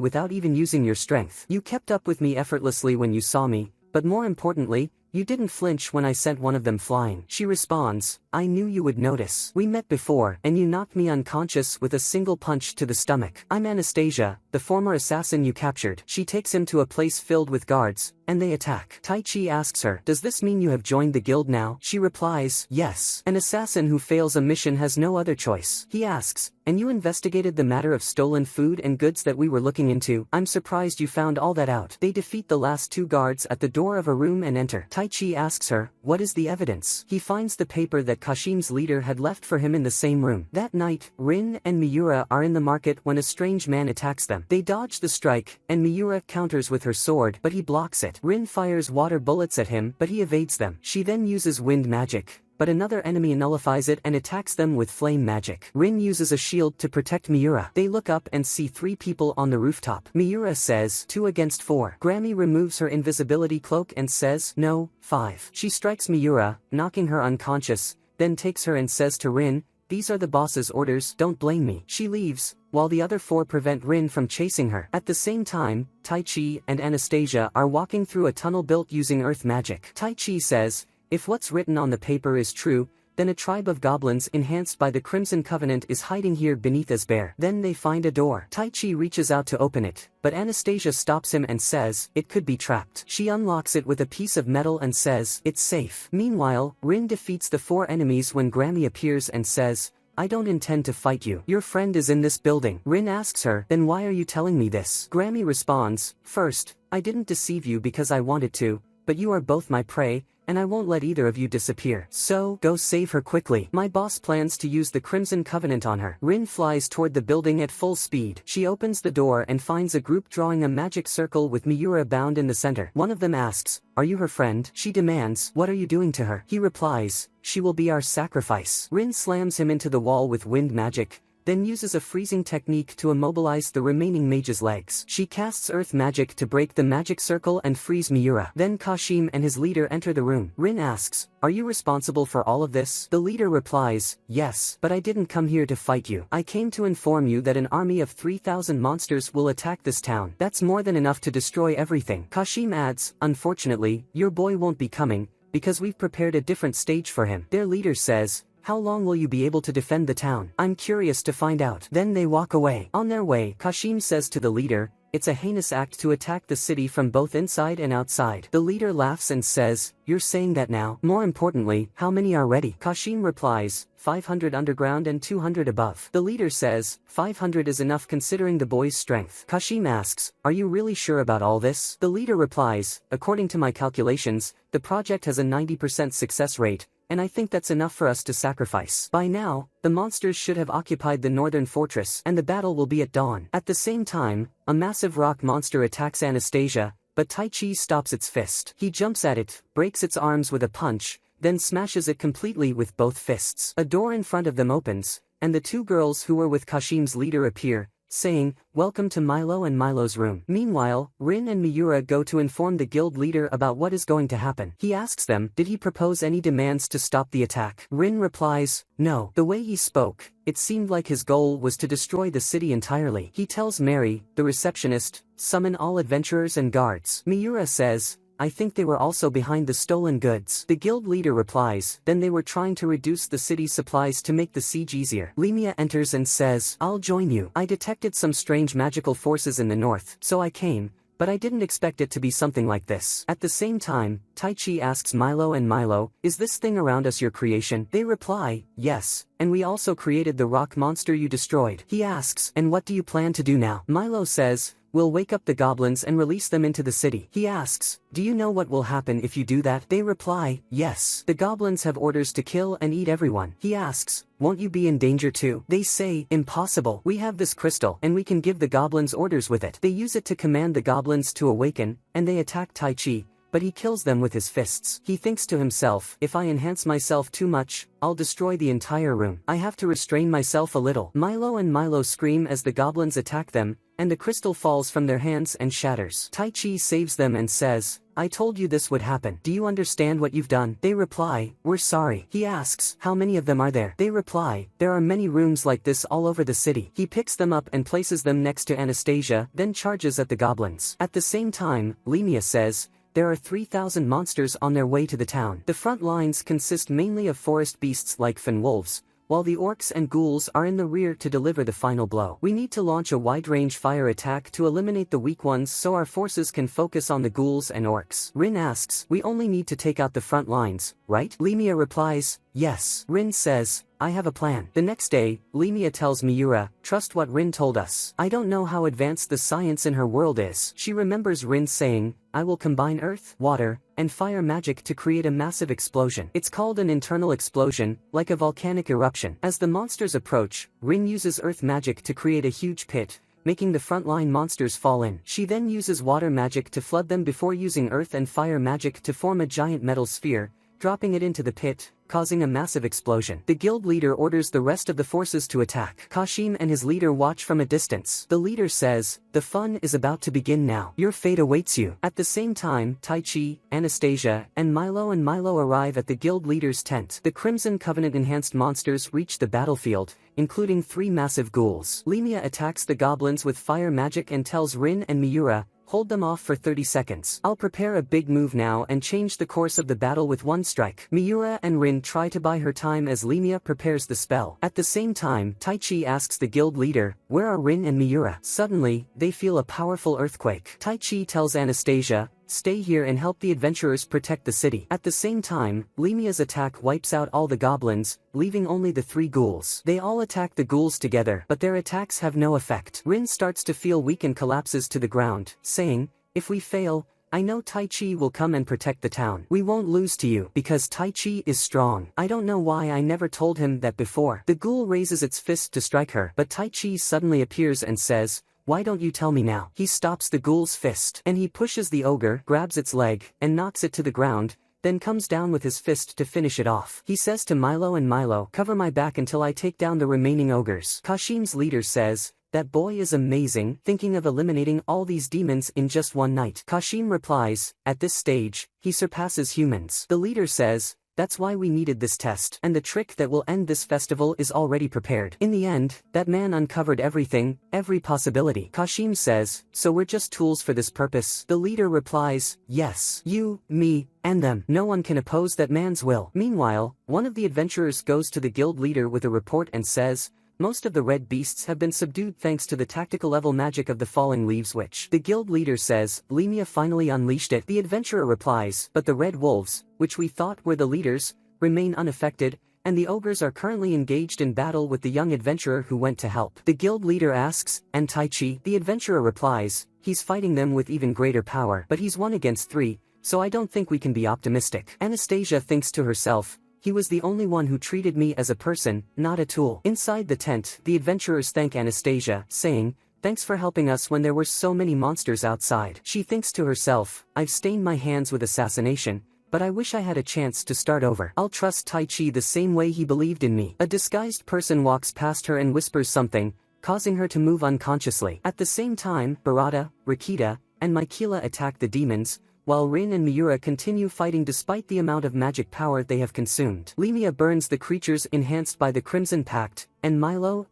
[SPEAKER 1] without even using your strength. You kept up with me effortlessly when you saw me, but more importantly, you didn't flinch when I sent one of them flying. She responds, I knew you would notice. We met before, and you knocked me unconscious with a single punch to the stomach. I'm Anastasia, the former assassin you captured. She takes him to a place filled with guards, and they attack. Taichi asks her, does this mean you have joined the guild now? She replies, yes. An assassin who fails a mission has no other choice. He asks, and you investigated the matter of stolen food and goods that we were looking into? I'm surprised you found all that out. They defeat the last two guards at the door of a room and enter. Taichi asks her, what is the evidence? He finds the paper that Kashim's leader had left for him in the same room. That night, Rin and Miura are in the market when a strange man attacks them. They dodge the strike, and Miura counters with her sword, but he blocks it. Rin fires water bullets at him, but he evades them. She then uses wind magic, but another enemy nullifies it and attacks them with flame magic. Rin uses a shield to protect Miura. They look up and see 3 people on the rooftop. Miura says, 2 against 4. Grammy removes her invisibility cloak and says, no, 5. She strikes Miura, knocking her unconscious, then takes her and says to Rin, these are the boss's orders, don't blame me. She leaves, while the other 4 prevent Rin from chasing her. At the same time, Taichi and Anastasia are walking through a tunnel built using earth magic. Taichi says, if what's written on the paper is true, then a tribe of goblins enhanced by the Crimson Covenant is hiding here beneath this bear. Then they find a door. Taichi reaches out to open it, but Anastasia stops him and says, it could be trapped. She unlocks it with a piece of metal and says, it's safe. Meanwhile, Rin defeats the 4 enemies when Grammy appears and says, I don't intend to fight you. Your friend is in this building. Rin asks her, then why are you telling me this? Grammy responds, first, I didn't deceive you because I wanted to, but you are both my prey, and I won't let either of you disappear. So, go save her quickly. My boss plans to use the Crimson Covenant on her. Rin flies toward the building at full speed. She opens the door and finds a group drawing a magic circle with Miura bound in the center. One of them asks, are you her friend? She demands, what are you doing to her? He replies, she will be our sacrifice. Rin slams him into the wall with wind magic, then uses a freezing technique to immobilize the remaining mage's legs. She casts earth magic to break the magic circle and freeze Miura. Then Kashim and his leader enter the room. Rin asks, are you responsible for all of this? The leader replies, yes, but I didn't come here to fight you. I came to inform you that an army of 3,000 monsters will attack this town. That's more than enough to destroy everything. Kashim adds, unfortunately, your boy won't be coming, because we've prepared a different stage for him. Their leader says, how long will you be able to defend the town? I'm curious to find out. Then they walk away. On their way, Kashim says to the leader, it's a heinous act to attack the city from both inside and outside. The leader laughs and says, you're saying that now? More importantly, how many are ready? Kashim replies, 500 underground and 200 above. The leader says, 500 is enough considering the boy's strength. Kashim asks, are you really sure about all this? The leader replies, according to my calculations, the project has a 90% success rate, and I think that's enough for us to sacrifice. By now, the monsters should have occupied the northern fortress, and the battle will be at dawn. At the same time, a massive rock monster attacks Anastasia, but Taichi stops its fist. He jumps at it, breaks its arms with a punch, then smashes it completely with both fists. A door in front of them opens, and the 2 girls who were with Kashim's leader appear, saying, welcome to Milo and Milo's room. Meanwhile, Rin and Miura go to inform the guild leader about what is going to happen. He asks them, did he propose any demands to stop the attack? Rin replies, no. The way he spoke, it seemed like his goal was to destroy the city entirely. He tells Mary, the receptionist, summon all adventurers and guards. Miura says, I think they were also behind the stolen goods. The guild leader replies, then they were trying to reduce the city's supplies to make the siege easier. Lemia enters and says, I'll join you. I detected some strange magical forces in the north, so I came, but I didn't expect it to be something like this. At the same time, Taichi asks Milo and Milo, is this thing around us your creation? They reply, yes, and we also created the rock monster you destroyed. He asks, and what do you plan to do now? Milo says, we'll wake up the goblins and release them into the city. He asks, do you know what will happen if you do that? They reply, yes. The goblins have orders to kill and eat everyone. He asks, won't you be in danger too? They say, impossible. We have this crystal, and we can give the goblins orders with it. They use it to command the goblins to awaken, and they attack Tai Chi, but he kills them with his fists. He thinks to himself, if I enhance myself too much, I'll destroy the entire room. I have to restrain myself a little. Milo and Milo scream as the goblins attack them, and the crystal falls from their hands and shatters. Tai Chi saves them and says, I told you this would happen. Do you understand what you've done? They reply, we're sorry. He asks, how many of them are there? They reply, there are many rooms like this all over the city. He picks them up and places them next to Anastasia, then charges at the goblins. At the same time, Lemia says, there are 3,000 monsters on their way to the town. The front lines consist mainly of forest beasts like fen wolves, while the orcs and ghouls are in the rear to deliver the final blow. We need to launch a wide-range fire attack to eliminate the weak ones so our forces can focus on the ghouls and orcs. Rin asks, we only need to take out the front lines, right? Lemia replies, yes. Rin says, I have a plan. The next day, Lemia tells Miura, trust what Rin told us. I don't know how advanced the science in her world is. She remembers Rin saying, I will combine earth, water, and fire magic to create a massive explosion. It's called an internal explosion, like a volcanic eruption. As the monsters approach, Rin uses earth magic to create a huge pit, making the frontline monsters fall in. She then uses water magic to flood them before using earth and fire magic to form a giant metal sphere, dropping it into the pit, causing a massive explosion. The guild leader orders the rest of the forces to attack. Kashim and his leader watch from a distance. The leader says, the fun is about to begin now. Your fate awaits you. At the same time, Tai Chi, Anastasia, and Milo arrive at the guild leader's tent. The Crimson Covenant enhanced monsters reach the battlefield, including 3 massive ghouls. Lemia attacks the goblins with fire magic and tells Rin and Miura, hold them off for 30 seconds. I'll prepare a big move now and change the course of the battle with one strike. Miura and Rin try to buy her time as Lemia prepares the spell. At the same time, Tai Chi asks the guild leader, where are Rin and Miura? Suddenly, they feel a powerful earthquake. Tai Chi tells Anastasia, stay here and help the adventurers protect the city. At the same time, Lemia's attack wipes out all the goblins, leaving only the 3 ghouls. They all attack the ghouls together, but their attacks have no effect. Rin starts to feel weak and collapses to the ground, saying, if we fail, I know Tai Chi will come and protect the town. We won't lose to you, because Tai Chi is strong. I don't know why I never told him that before. The ghoul raises its fist to strike her, but Tai Chi suddenly appears and says, why don't you tell me now? He stops the ghoul's fist, and he pushes the ogre, grabs its leg, and knocks it to the ground, then comes down with his fist to finish it off. He says to Milo and Milo, cover my back until I take down the remaining ogres. Kashim's leader says, that boy is amazing, thinking of eliminating all these demons in just one night. Kashim replies, at this stage, he surpasses humans. The leader says, that's why we needed this test, and the trick that will end this festival is already prepared. In the end, that man uncovered everything, every possibility. Kashim says, so we're just tools for this purpose? The leader replies, yes. You, me, and them. No one can oppose that man's will. Meanwhile, one of the adventurers goes to the guild leader with a report and says, most of the red beasts have been subdued thanks to the tactical level magic of the falling leaves witch. The guild leader says, Lemia finally unleashed it. The adventurer replies, but the red wolves, which we thought were the leaders, remain unaffected, and the ogres are currently engaged in battle with the young adventurer who went to help. The guild leader asks, and Tai Chi? The adventurer replies, he's fighting them with even greater power, but he's 1 against 3, so I don't think we can be optimistic. Anastasia thinks to herself, he was the only one who treated me as a person, not a tool. Inside the tent, the adventurers thank Anastasia, saying, thanks for helping us when there were so many monsters outside. She thinks to herself, I've stained my hands with assassination, but I wish I had a chance to start over. I'll trust Tai Chi the same way he believed in me. A disguised person walks past her and whispers something, causing her to move unconsciously. At the same time, Barada, Rikita, and Mikela attack the demons, while Rin and Miura continue fighting despite the amount of magic power they have consumed. Lemia burns the creatures enhanced by the Crimson Pact, and Milo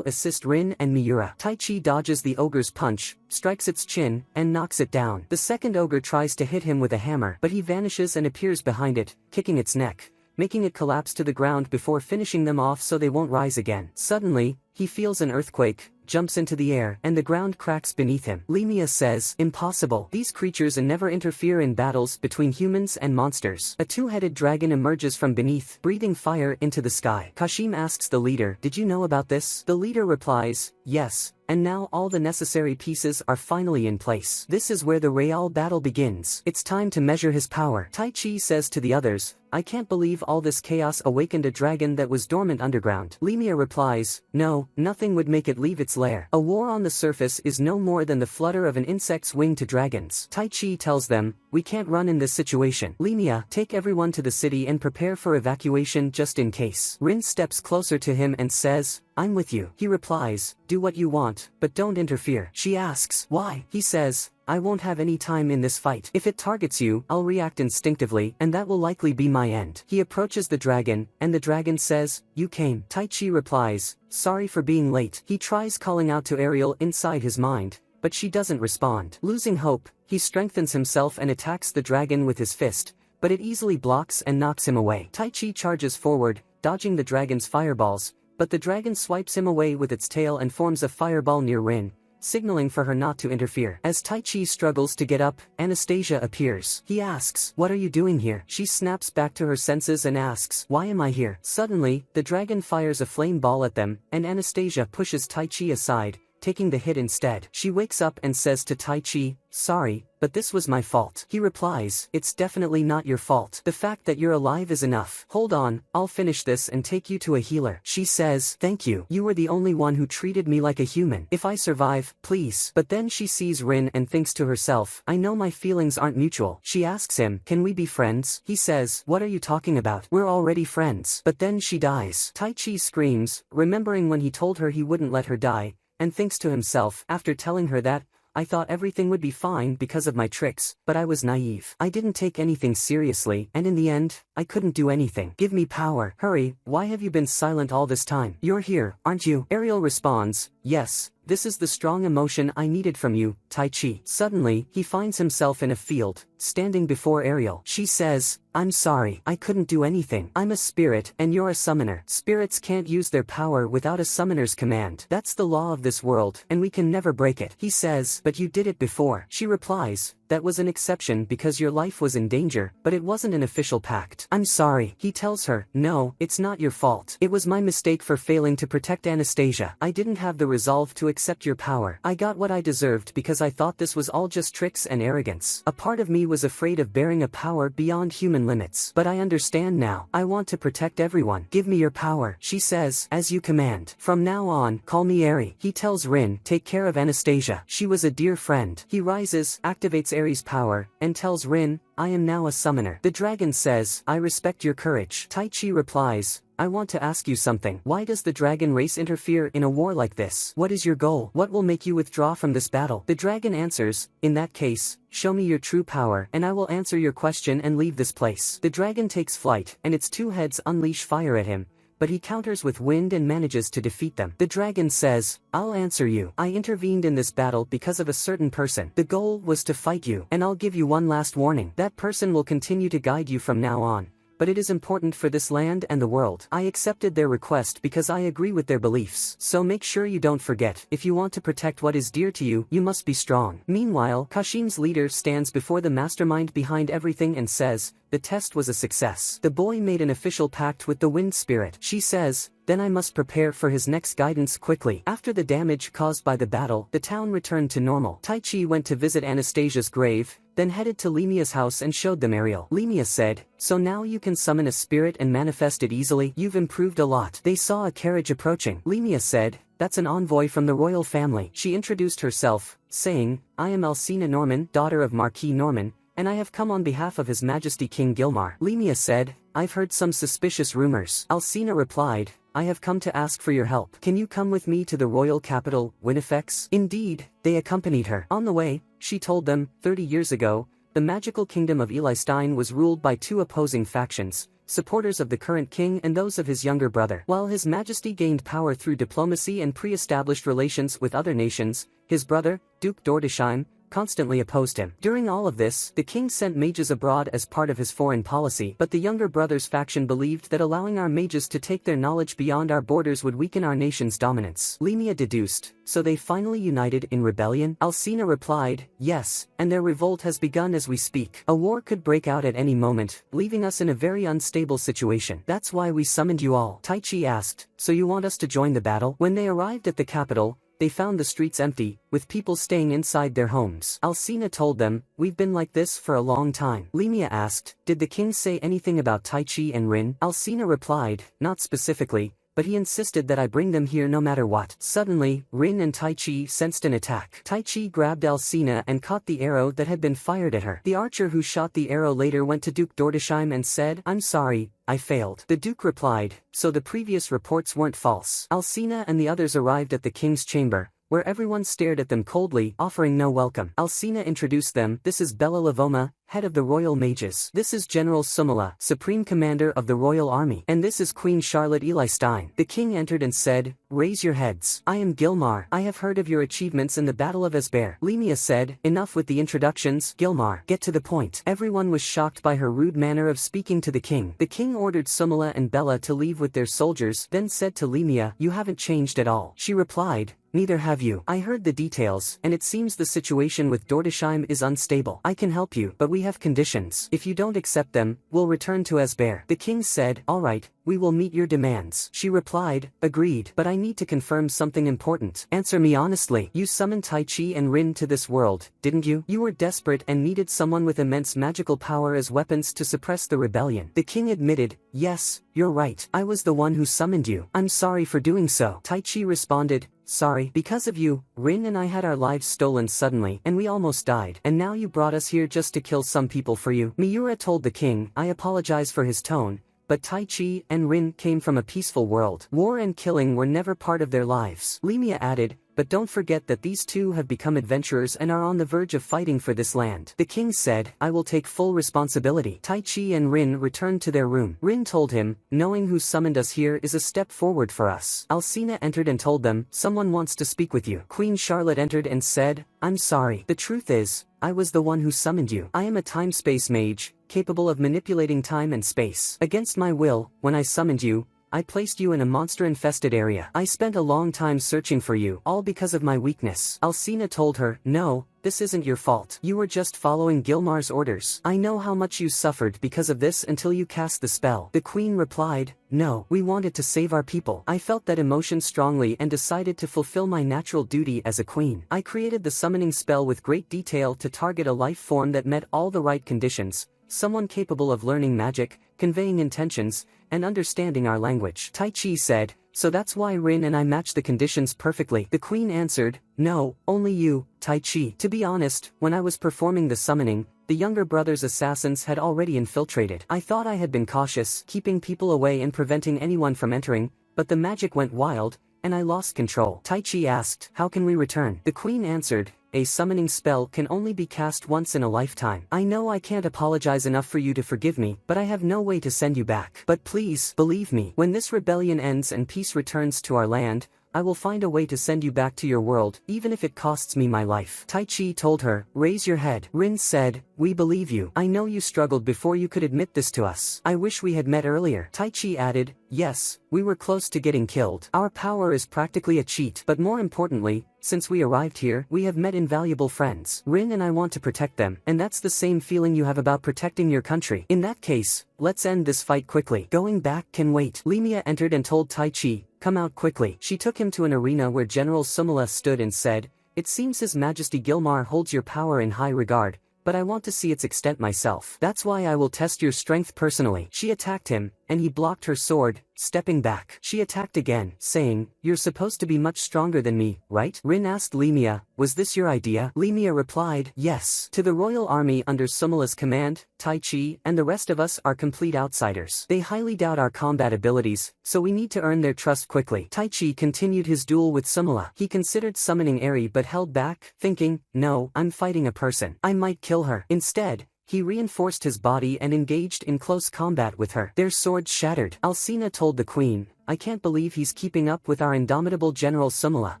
[SPEAKER 1] assist Rin and Miura. Tai Chi dodges the ogre's punch, strikes its chin, and knocks it down. The second ogre tries to hit him with a hammer, but he vanishes and appears behind it, kicking its neck, making it collapse to the ground before finishing them off so they won't rise again. Suddenly, he feels an earthquake, jumps into the air, and the ground cracks beneath him. Lemia says, impossible. These creatures never interfere in battles between humans and monsters. A 2-headed dragon emerges from beneath, breathing fire into the sky. Kashim asks the leader, did you know about this? The leader replies, yes, and now all the necessary pieces are finally in place. This is where the real battle begins. It's time to measure his power. Taichi says to the others, I can't believe all this chaos awakened a dragon that was dormant underground. Lemia replies, no, nothing would make it leave its lair. A war on the surface is no more than the flutter of an insect's wing to dragons. Taichi tells them, we can't run in this situation. Lemia, take everyone to the city and prepare for evacuation just in case. Rin steps closer to him and says, I'm with you. He replies, do what you want, but don't interfere. She asks, why? He says, I won't have any time in this fight. If it targets you, I'll react instinctively, and that will likely be my end. He approaches the dragon, and the dragon says, you came. Taichi replies, sorry for being late. He tries calling out to Ariel inside his mind, but she doesn't respond. Losing hope, he strengthens himself and attacks the dragon with his fist, but it easily blocks and knocks him away. Taichi charges forward, dodging the dragon's fireballs, but the dragon swipes him away with its tail and forms a fireball near Rin, signaling for her not to interfere. As Taichi struggles to get up, Anastasia appears. He asks, what are you doing here? She snaps back to her senses and asks, why am I here? Suddenly, the dragon fires a flame ball at them, and Anastasia pushes Taichi aside, taking the hit instead. She wakes up and says to Taichi, sorry, but this was my fault. He replies, it's definitely not your fault. The fact that you're alive is enough. Hold on, I'll finish this and take you to a healer. She says, thank you. You were the only one who treated me like a human. If I survive, please. But then she sees Rin and thinks to herself, I know my feelings aren't mutual. She asks him, can we be friends? He says, what are you talking about? We're already friends. But then she dies. Taichi screams, remembering when he told her he wouldn't let her die, and thinks to himself, after telling her that, I thought everything would be fine because of my tricks, but I was naive. I didn't take anything seriously, and in the end, I couldn't do anything. Give me power. Hurry, why have you been silent all this time? You're here, aren't you? Ariel responds, yes, this is the strong emotion I needed from you, Taichi. Suddenly, he finds himself in a field, standing before Ariel. She says, I'm sorry, I couldn't do anything. I'm a spirit, and you're a summoner. Spirits can't use their power without a summoner's command. That's the law of this world, and we can never break it. He says, but you did it before. She replies, that was an exception because your life was in danger, but it wasn't an official pact. I'm sorry. He tells her, no, it's not your fault. It was my mistake for failing to protect Anastasia. I didn't have the resolve to accept your power. I got what I deserved because I thought this was all just tricks and arrogance. A part of me was afraid of bearing a power beyond human limits. But I understand now. I want to protect everyone. Give me your power. She says, as you command. From now on, call me Ari. He tells Rin, take care of Anastasia. She was a dear friend. He rises, activates Ari's power, and tells Rin, I am now a summoner. The dragon says, I respect your courage. Taichi replies, I want to ask you something. Why does the dragon race interfere in a war like this? What is your goal? What will make you withdraw from this battle? The dragon answers, in that case, show me your true power, and I will answer your question and leave this place. The dragon takes flight, and its two heads unleash fire at him, but he counters with wind and manages to defeat them. The dragon says, I'll answer you. I intervened in this battle because of a certain person. The goal was to fight you, and I'll give you one last warning. That person will continue to guide you from now on, but it is important for this land and the world. I accepted their request because I agree with their beliefs. So make sure you don't forget. If you want to protect what is dear to you, you must be strong. Meanwhile, Kashim's leader stands before the mastermind behind everything and says, the test was a success. The boy made an official pact with the wind spirit. She says, then I must prepare for his next guidance quickly. After the damage caused by the battle, the town returned to normal. Taichi went to visit Anastasia's grave, then headed to Lemia's house and showed them Ariel. Lemia said, so now you can summon a spirit and manifest it easily? You've improved a lot. They saw a carriage approaching. Lemia said, that's an envoy from the royal family. She introduced herself, saying, I am Alcina Norman, daughter of Marquis Norman, and I have come on behalf of His Majesty King Gilmar. Lemia said, I've heard some suspicious rumors. Alcina replied, I have come to ask for your help. Can you come with me to the royal capital, Winifex? Indeed, they accompanied her. On the way, she told them, 30 years ago, the magical kingdom of Elistein was ruled by two opposing factions, supporters of the current king and those of his younger brother. While His Majesty gained power through diplomacy and pre-established relations with other nations, his brother, Duke Dordesheim, constantly opposed him. During all of this, the king sent mages abroad as part of his foreign policy, but the younger brother's faction believed that allowing our mages to take their knowledge beyond our borders would weaken our nation's dominance. Lemia deduced, so they finally united in rebellion? Alcina replied, yes, and their revolt has begun as we speak. A war could break out at any moment, leaving us in a very unstable situation. That's why we summoned you all. Taichi asked, so you want us to join the battle? When they arrived at the capital, they found the streets empty, with people staying inside their homes. Alcina told them, "We've been like this for a long time." Lemia asked, "Did the king say anything about Taichi and Rin?" Alcina replied, "Not specifically, but he insisted that I bring them here no matter what." Suddenly, Rin and Taichi sensed an attack. Taichi grabbed Alcina and caught the arrow that had been fired at her. The archer who shot the arrow later went to Duke Dordesheim and said, "I'm sorry, I failed." The Duke replied, "So the previous reports weren't false." Alcina and the others arrived at the king's chamber, where everyone stared at them coldly, offering no welcome. Alcina introduced them. "This is Bella Lavoma, head of the Royal Mages. This is General Sumala, Supreme Commander of the Royal Army. And this is Queen Charlotte Eli Stein." The king entered and said, "Raise your heads. I am Gilmar. I have heard of your achievements in the Battle of Esber." Lemia said, "Enough with the introductions, Gilmar. Get to the point." Everyone was shocked by her rude manner of speaking to the king. The king ordered Sumala and Bella to leave with their soldiers, then said to Lemia, "You haven't changed at all." She replied, "Neither have you. I heard the details, and it seems the situation with Dordesheim is unstable. I can help you, but we have conditions. If you don't accept them, we'll return to Esber." The king said, "All right, we will meet your demands." She replied, "Agreed, but I need to confirm something important. Answer me honestly. You summoned Taichi and Rin to this world, didn't you? You were desperate and needed someone with immense magical power as weapons to suppress the rebellion." The king admitted, "Yes, you're right. I was the one who summoned you. I'm sorry for doing so." Taichi responded, "Sorry. Because of you, Rin and I had our lives stolen suddenly, and we almost died. And now you brought us here just to kill some people for you." Miura told the king, "I apologize for his tone, but Taichi and Rin came from a peaceful world. War and killing were never part of their lives." Lemia added, "But don't forget that these two have become adventurers and are on the verge of fighting for this land." The king said, "I will take full responsibility." Taichi and Rin returned to their room. Rin told him, "Knowing who summoned us here is a step forward for us." Alcina entered and told them, "Someone wants to speak with you." Queen Charlotte entered and said, "I'm sorry. The truth is, I was the one who summoned you. I am a time-space mage, capable of manipulating time and space. Against my will, when I summoned you, I placed you in a monster-infested area. I spent a long time searching for you, all because of my weakness." Alcina told her, "No, this isn't your fault. You were just following Gilmar's orders. I know how much you suffered because of this until you cast the spell." The queen replied, "No, we wanted to save our people. I felt that emotion strongly and decided to fulfill my natural duty as a queen. I created the summoning spell with great detail to target a life form that met all the right conditions, someone capable of learning magic, conveying intentions, and understanding our language." Taichi said, "So that's why Rin and I matched the conditions perfectly." The queen answered, "No, only you, Taichi. To be honest, when I was performing the summoning, the younger brother's assassins had already infiltrated. I thought I had been cautious, keeping people away and preventing anyone from entering, but the magic went wild, and I lost control." Taichi asked, "How can we return?" The queen answered, "A summoning spell can only be cast once in a lifetime. I know I can't apologize enough for you to forgive me, but I have no way to send you back. But please, believe me, when this rebellion ends and peace returns to our land, I will find a way to send you back to your world, even if it costs me my life." Taichi told her, "Raise your head." Rin said, "We believe you. I know you struggled before you could admit this to us. I wish we had met earlier." Taichi added, "Yes, we were close to getting killed. Our power is practically a cheat, but more importantly, since we arrived here, we have met invaluable friends. Rin and I want to protect them, and that's the same feeling you have about protecting your country. In that case, let's end this fight quickly. Going back can wait." Lemia entered and told Taichi, "Come out quickly." She took him to an arena where General Sumala stood and said, "It seems His Majesty Gilmar holds your power in high regard, but I want to see its extent myself. That's why I will test your strength personally." She attacked him, and he blocked her sword, stepping back. She attacked again, saying, "You're supposed to be much stronger than me, right?" Rin asked Lemia, "Was this your idea?" Lemia replied, "Yes. To the royal army under Sumala's command, Taichi and the rest of us are complete outsiders. They highly doubt our combat abilities, so we need to earn their trust quickly." Taichi continued his duel with Sumala. He considered summoning Eri but held back, thinking, "No, I'm fighting a person. I might kill her." Instead, he reinforced his body and engaged in close combat with her. Their swords shattered. Alcina told the queen, "I can't believe he's keeping up with our indomitable General Sumala."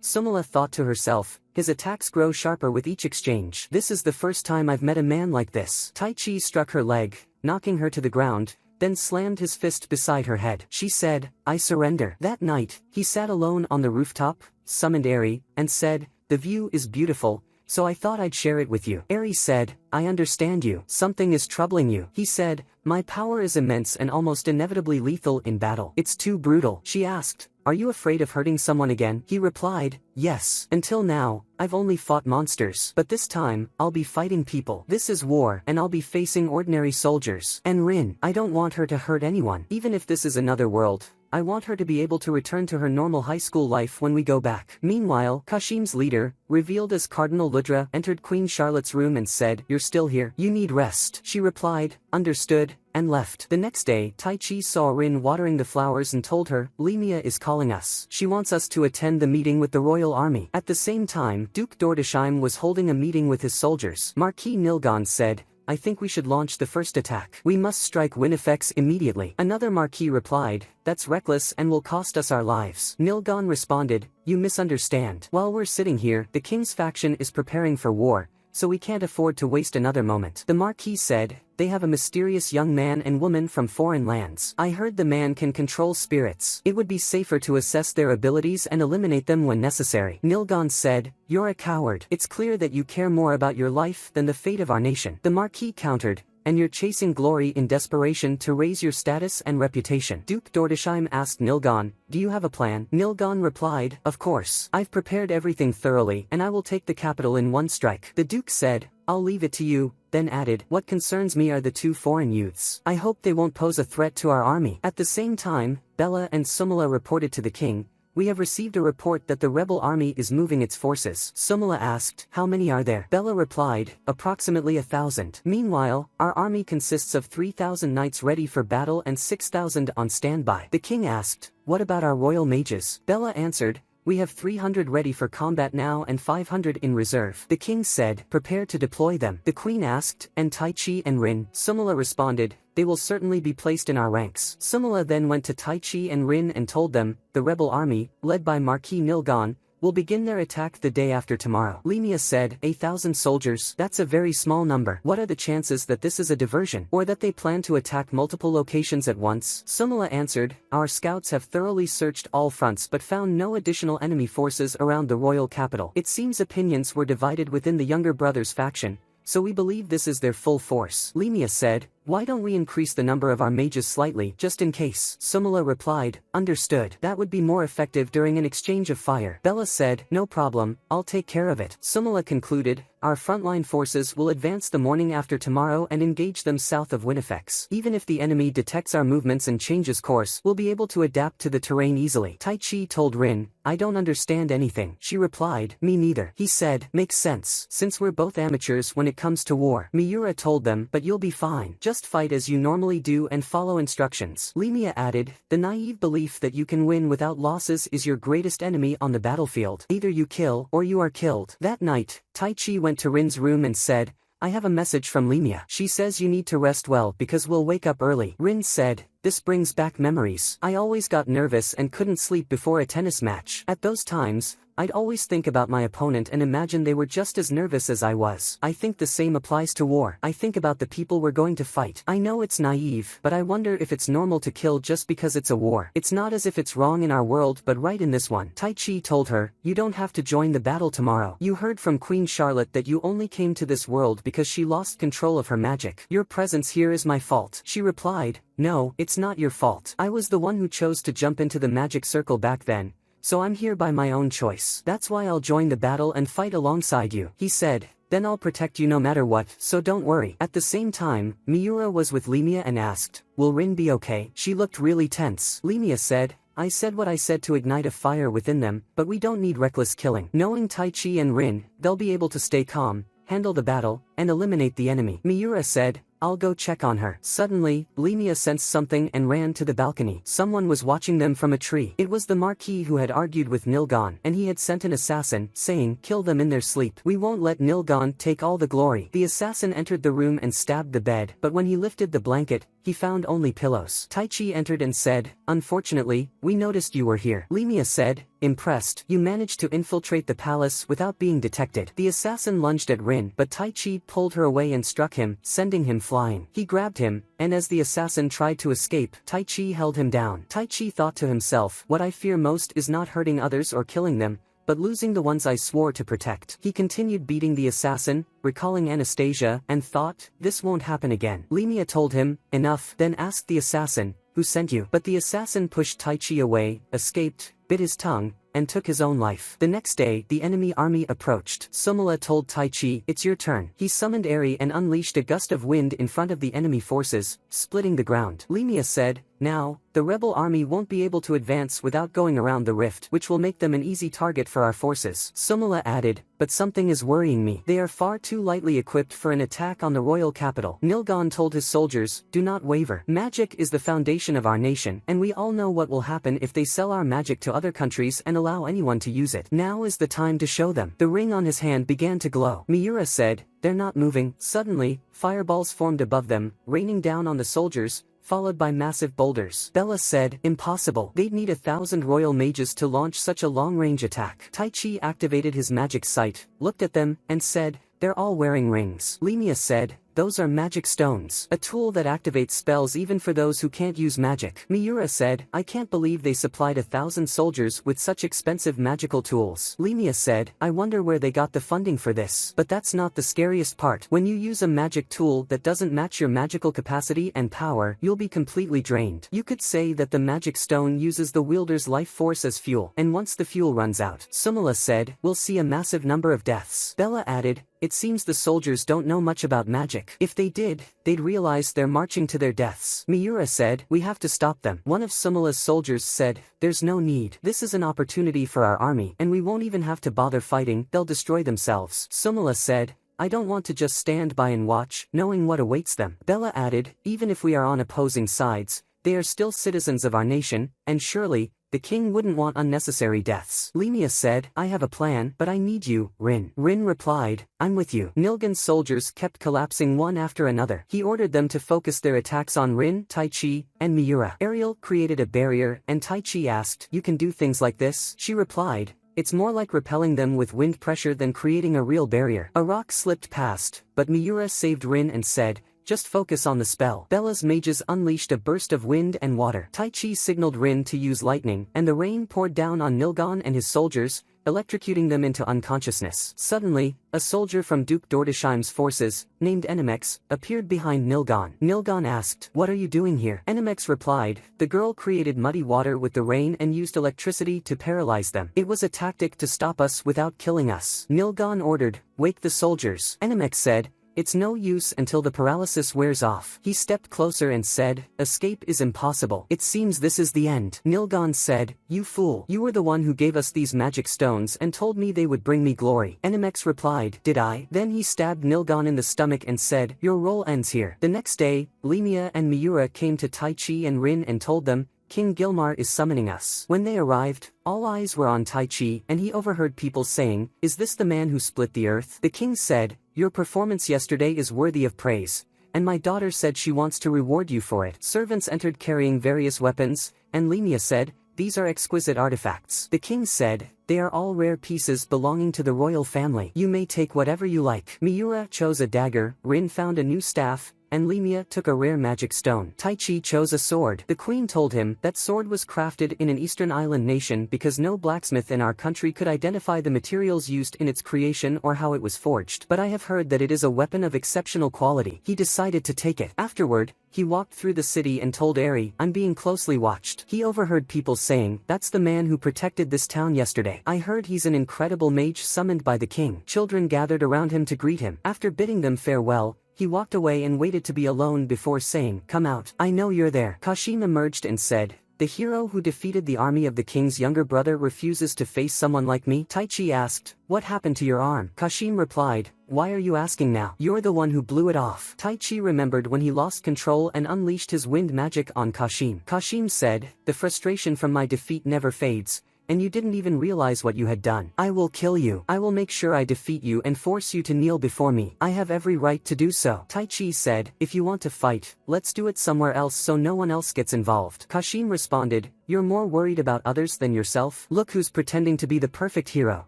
[SPEAKER 1] Sumala thought to herself, "His attacks grow sharper with each exchange. This is the first time I've met a man like this." Taichi struck her leg, knocking her to the ground, then slammed his fist beside her head. She said, "I surrender." That night, he sat alone on the rooftop, summoned Eri, and said, "The view is beautiful, so I thought I'd share it with you." Eri said, "I understand you. Something is troubling you." He said, "My power is immense and almost inevitably lethal in battle. It's too brutal." She asked, "Are you afraid of hurting someone again?" He replied, "Yes. Until now, I've only fought monsters. But this time, I'll be fighting people. This is war, and I'll be facing ordinary soldiers. And Rin, I don't want her to hurt anyone. Even if this is another world, I want her to be able to return to her normal high school life when we go back." Meanwhile, Kashim's leader, revealed as Cardinal Ludra, entered Queen Charlotte's room and said, "You're still here? You need rest." She replied, "Understood," and left. The next day, Tai Chi saw Rin watering the flowers and told her, "Lemia is calling us. She wants us to attend the meeting with the royal army." At the same time, Duke Dordesheim was holding a meeting with his soldiers. Marquis Nilgon said, "I think we should launch the first attack. We must strike Winifex immediately." Another Marquis replied, "That's reckless and will cost us our lives." Nilgon responded, "You misunderstand. While we're sitting here, the king's faction is preparing for war, so we can't afford to waste another moment." The Marquis said, "They have a mysterious young man and woman from foreign lands. I heard the man can control spirits. It would be safer to assess their abilities and eliminate them when necessary." Nilgon said, "You're a coward. It's clear that you care more about your life than the fate of our nation." The Marquis countered, "And you're chasing glory in desperation to raise your status and reputation." Duke Dordesheim asked Nilgon, "Do you have a plan?" Nilgon replied, "Of course. I've prepared everything thoroughly, and I will take the capital in one strike." The Duke said, "I'll leave it to you," then added, "What concerns me are the two foreign youths. I hope they won't pose a threat to our army." At the same time, Bella and Sumala reported to the king, "We have received a report that the rebel army is moving its forces." Sumala asked, "How many are there?" Bella replied, "Approximately 1,000. Meanwhile, our army consists of 3,000 knights ready for battle and 6,000 on standby." The king asked, "What about our royal mages?" Bella answered, "We have 300 ready for combat now and 500 in reserve." The king said, "Prepare to deploy them." The queen asked, "And Tai Chi and Rin?" Sumala responded, "They will certainly be placed in our ranks." Sumala then went to Tai Chi and Rin and told them, "The rebel army, led by Marquis Nilgon, will begin their attack the day after tomorrow." Lemia said, 1,000 soldiers? That's a very small number. What are the chances that this is a diversion, or that they plan to attack multiple locations at once? Sumala answered, "Our scouts have thoroughly searched all fronts but found no additional enemy forces around the royal capital. It seems opinions were divided within the younger brothers faction, so we believe this is their full force." Lemia said, "Why don't we increase the number of our mages slightly, just in case?" Sumala replied, "Understood. That would be more effective during an exchange of fire." Bella said, "No problem, I'll take care of it." Sumala concluded, "Our frontline forces will advance the morning after tomorrow and engage them south of Winifex. Even if the enemy detects our movements and changes course, we'll be able to adapt to the terrain easily." Tai Chi told Rin, "I don't understand anything." She replied, "Me neither." He said, "Makes sense, since we're both amateurs when it comes to war." Miura told them, "But you'll be fine. Just fight as you normally do and follow instructions." Lemia added, "The naive belief that you can win without losses is your greatest enemy on the battlefield. Either you kill or you are killed." That night, Tai Chi went to Rin's room and said, "I have a message from Lemia. She says you need to rest well because we'll wake up early." Rin said, "This brings back memories. I always got nervous and couldn't sleep before a tennis match. At those times, I'd always think about my opponent and imagine they were just as nervous as I was. I think the same applies to war. I think about the people we're going to fight. I know it's naive, but I wonder if it's normal to kill just because it's a war. It's not as if it's wrong in our world but right in this one." Tai Chi told her, "You don't have to join the battle tomorrow. You heard from Queen Charlotte that you only came to this world because she lost control of her magic. Your presence here is my fault." She replied, "No, it's not your fault. I was the one who chose to jump into the magic circle back then, so I'm here by my own choice. That's why I'll join the battle and fight alongside you." He said, "Then I'll protect you no matter what, so don't worry." At the same time, Miura was with Lemia and asked, "Will Rin be okay?" She looked really tense. Lemia said, "I said what I said to ignite a fire within them, but we don't need reckless killing." Knowing Tai Chi and Rin, they'll be able to stay calm, handle the battle, and eliminate the enemy. Miura said, "I'll go check on her." Suddenly, Lemia sensed something and ran to the balcony. Someone was watching them from a tree. It was the Marquis who had argued with Nilgon, and he had sent an assassin, saying, "Kill them in their sleep. We won't let Nilgon take all the glory." The assassin entered the room and stabbed the bed, but when he lifted the blanket, he found only pillows. Tai Chi entered and said, "Unfortunately, we noticed you were here." Lemia said, "Impressed. You managed to infiltrate the palace without being detected." The assassin lunged at Rin, but Tai Chi pulled her away and struck him, sending him flying. He grabbed him, and as the assassin tried to escape, Tai Chi held him down. Tai Chi thought to himself, "What I fear most is not hurting others or killing them, but losing the ones I swore to protect." He continued beating the assassin, recalling Anastasia, and thought, "This won't happen again." Lemia told him, "Enough," then asked the assassin, "Who sent you?" But the assassin pushed Tai Chi away, escaped, bit his tongue, and took his own life. The next day, the enemy army approached. Sumala told Taichi, "It's your turn." He summoned Eri and unleashed a gust of wind in front of the enemy forces, splitting the ground. Lemia said, "Now, the rebel army won't be able to advance without going around the rift, which will make them an easy target for our forces." Sumala added, "But something is worrying me. They are far too lightly equipped for an attack on the royal capital." Nilgon told his soldiers, "Do not waver. Magic is the foundation of our nation, and we all know what will happen if they sell our magic to other countries and allow anyone to use it. Now is the time to show them." The ring on his hand began to glow. Miura said, "They're not moving." Suddenly, fireballs formed above them, raining down on the soldiers, followed by massive boulders. Bella said, "Impossible. They'd need 1,000 royal mages to launch such a long-range attack." Taichi activated his magic sight, looked at them, and said, "They're all wearing rings." Lemia said, "Those are magic stones. A tool that activates spells even for those who can't use magic." Miura said, "I can't believe they supplied 1,000 soldiers with such expensive magical tools." Lemia said, "I wonder where they got the funding for this. But that's not the scariest part. When you use a magic tool that doesn't match your magical capacity and power, you'll be completely drained. You could say that the magic stone uses the wielder's life force as fuel, and once the fuel runs out," Sumala said, "we'll see a massive number of deaths." Bella added, "It seems the soldiers don't know much about magic. If they did, they'd realize they're marching to their deaths." Miura said, "We have to stop them." One of Sumala's soldiers said, "There's no need. This is an opportunity for our army, and we won't even have to bother fighting, they'll destroy themselves." Sumala said, "I don't want to just stand by and watch, knowing what awaits them." Bella added, "Even if we are on opposing sides, they are still citizens of our nation, and surely, the king wouldn't want unnecessary deaths." Lemia said, "I have a plan, but I need you, Rin." Rin replied, "I'm with you." Nilgan's soldiers kept collapsing one after another. He ordered them to focus their attacks on Rin, Taichi, and Miura. Ariel created a barrier, and Taichi asked, "You can do things like this?" She replied, "It's more like repelling them with wind pressure than creating a real barrier." A rock slipped past, but Miura saved Rin and said, "Just focus on the spell." Bella's mages unleashed a burst of wind and water. Taichi signaled Rin to use lightning, and the rain poured down on Nilgon and his soldiers, electrocuting them into unconsciousness. Suddenly, a soldier from Duke Dordesheim's forces, named Animex, appeared behind Nilgon. Nilgon asked, "What are you doing here?" Animex replied, "The girl created muddy water with the rain and used electricity to paralyze them. It was a tactic to stop us without killing us." Nilgon ordered, "Wake the soldiers." Animex said, "It's no use until the paralysis wears off." He stepped closer and said, "Escape is impossible. It seems this is the end." Nilgon said, "You fool. You were the one who gave us these magic stones and told me they would bring me glory." Animex replied, "Did I?" Then he stabbed Nilgon in the stomach and said, "Your role ends here." The next day, Lemia and Miura came to Taichi and Rin and told them, "King Gilmar is summoning us." When they arrived, all eyes were on Taichi, and he overheard people saying, "Is this the man who split the earth?" The king said, "Your performance yesterday is worthy of praise, and my daughter said she wants to reward you for it." Servants entered carrying various weapons, and Lemia said, "These are exquisite artifacts." The king said, "They are all rare pieces belonging to the royal family. You may take whatever you like." Miura chose a dagger, Rin found a new staff, and Lemia took a rare magic stone. Taichi chose a sword. The queen told him that sword was crafted in an eastern island nation because no blacksmith in our country could identify the materials used in its creation or how it was forged. "But I have heard that it is a weapon of exceptional quality." He decided to take it. Afterward, he walked through the city and told Eri, "I'm being closely watched." He overheard people saying, "That's the man who protected this town yesterday. I heard he's an incredible mage summoned by the king." Children gathered around him to greet him. After bidding them farewell, he walked away and waited to be alone before saying, "Come out. I know you're there." Kashim emerged and said, "The hero who defeated the army of the king's younger brother refuses to face someone like me?" Taichi asked, "What happened to your arm?" Kashim replied, "Why are you asking now? You're the one who blew it off." Taichi remembered when he lost control and unleashed his wind magic on Kashim. Kashim said, "The frustration from my defeat never fades, and you didn't even realize what you had done. I will kill you. I will make sure I defeat you and force you to kneel before me. I have every right to do so." Taichi said, "If you want to fight, let's do it somewhere else so no one else gets involved." Kashim responded, "You're more worried about others than yourself? Look who's pretending to be the perfect hero."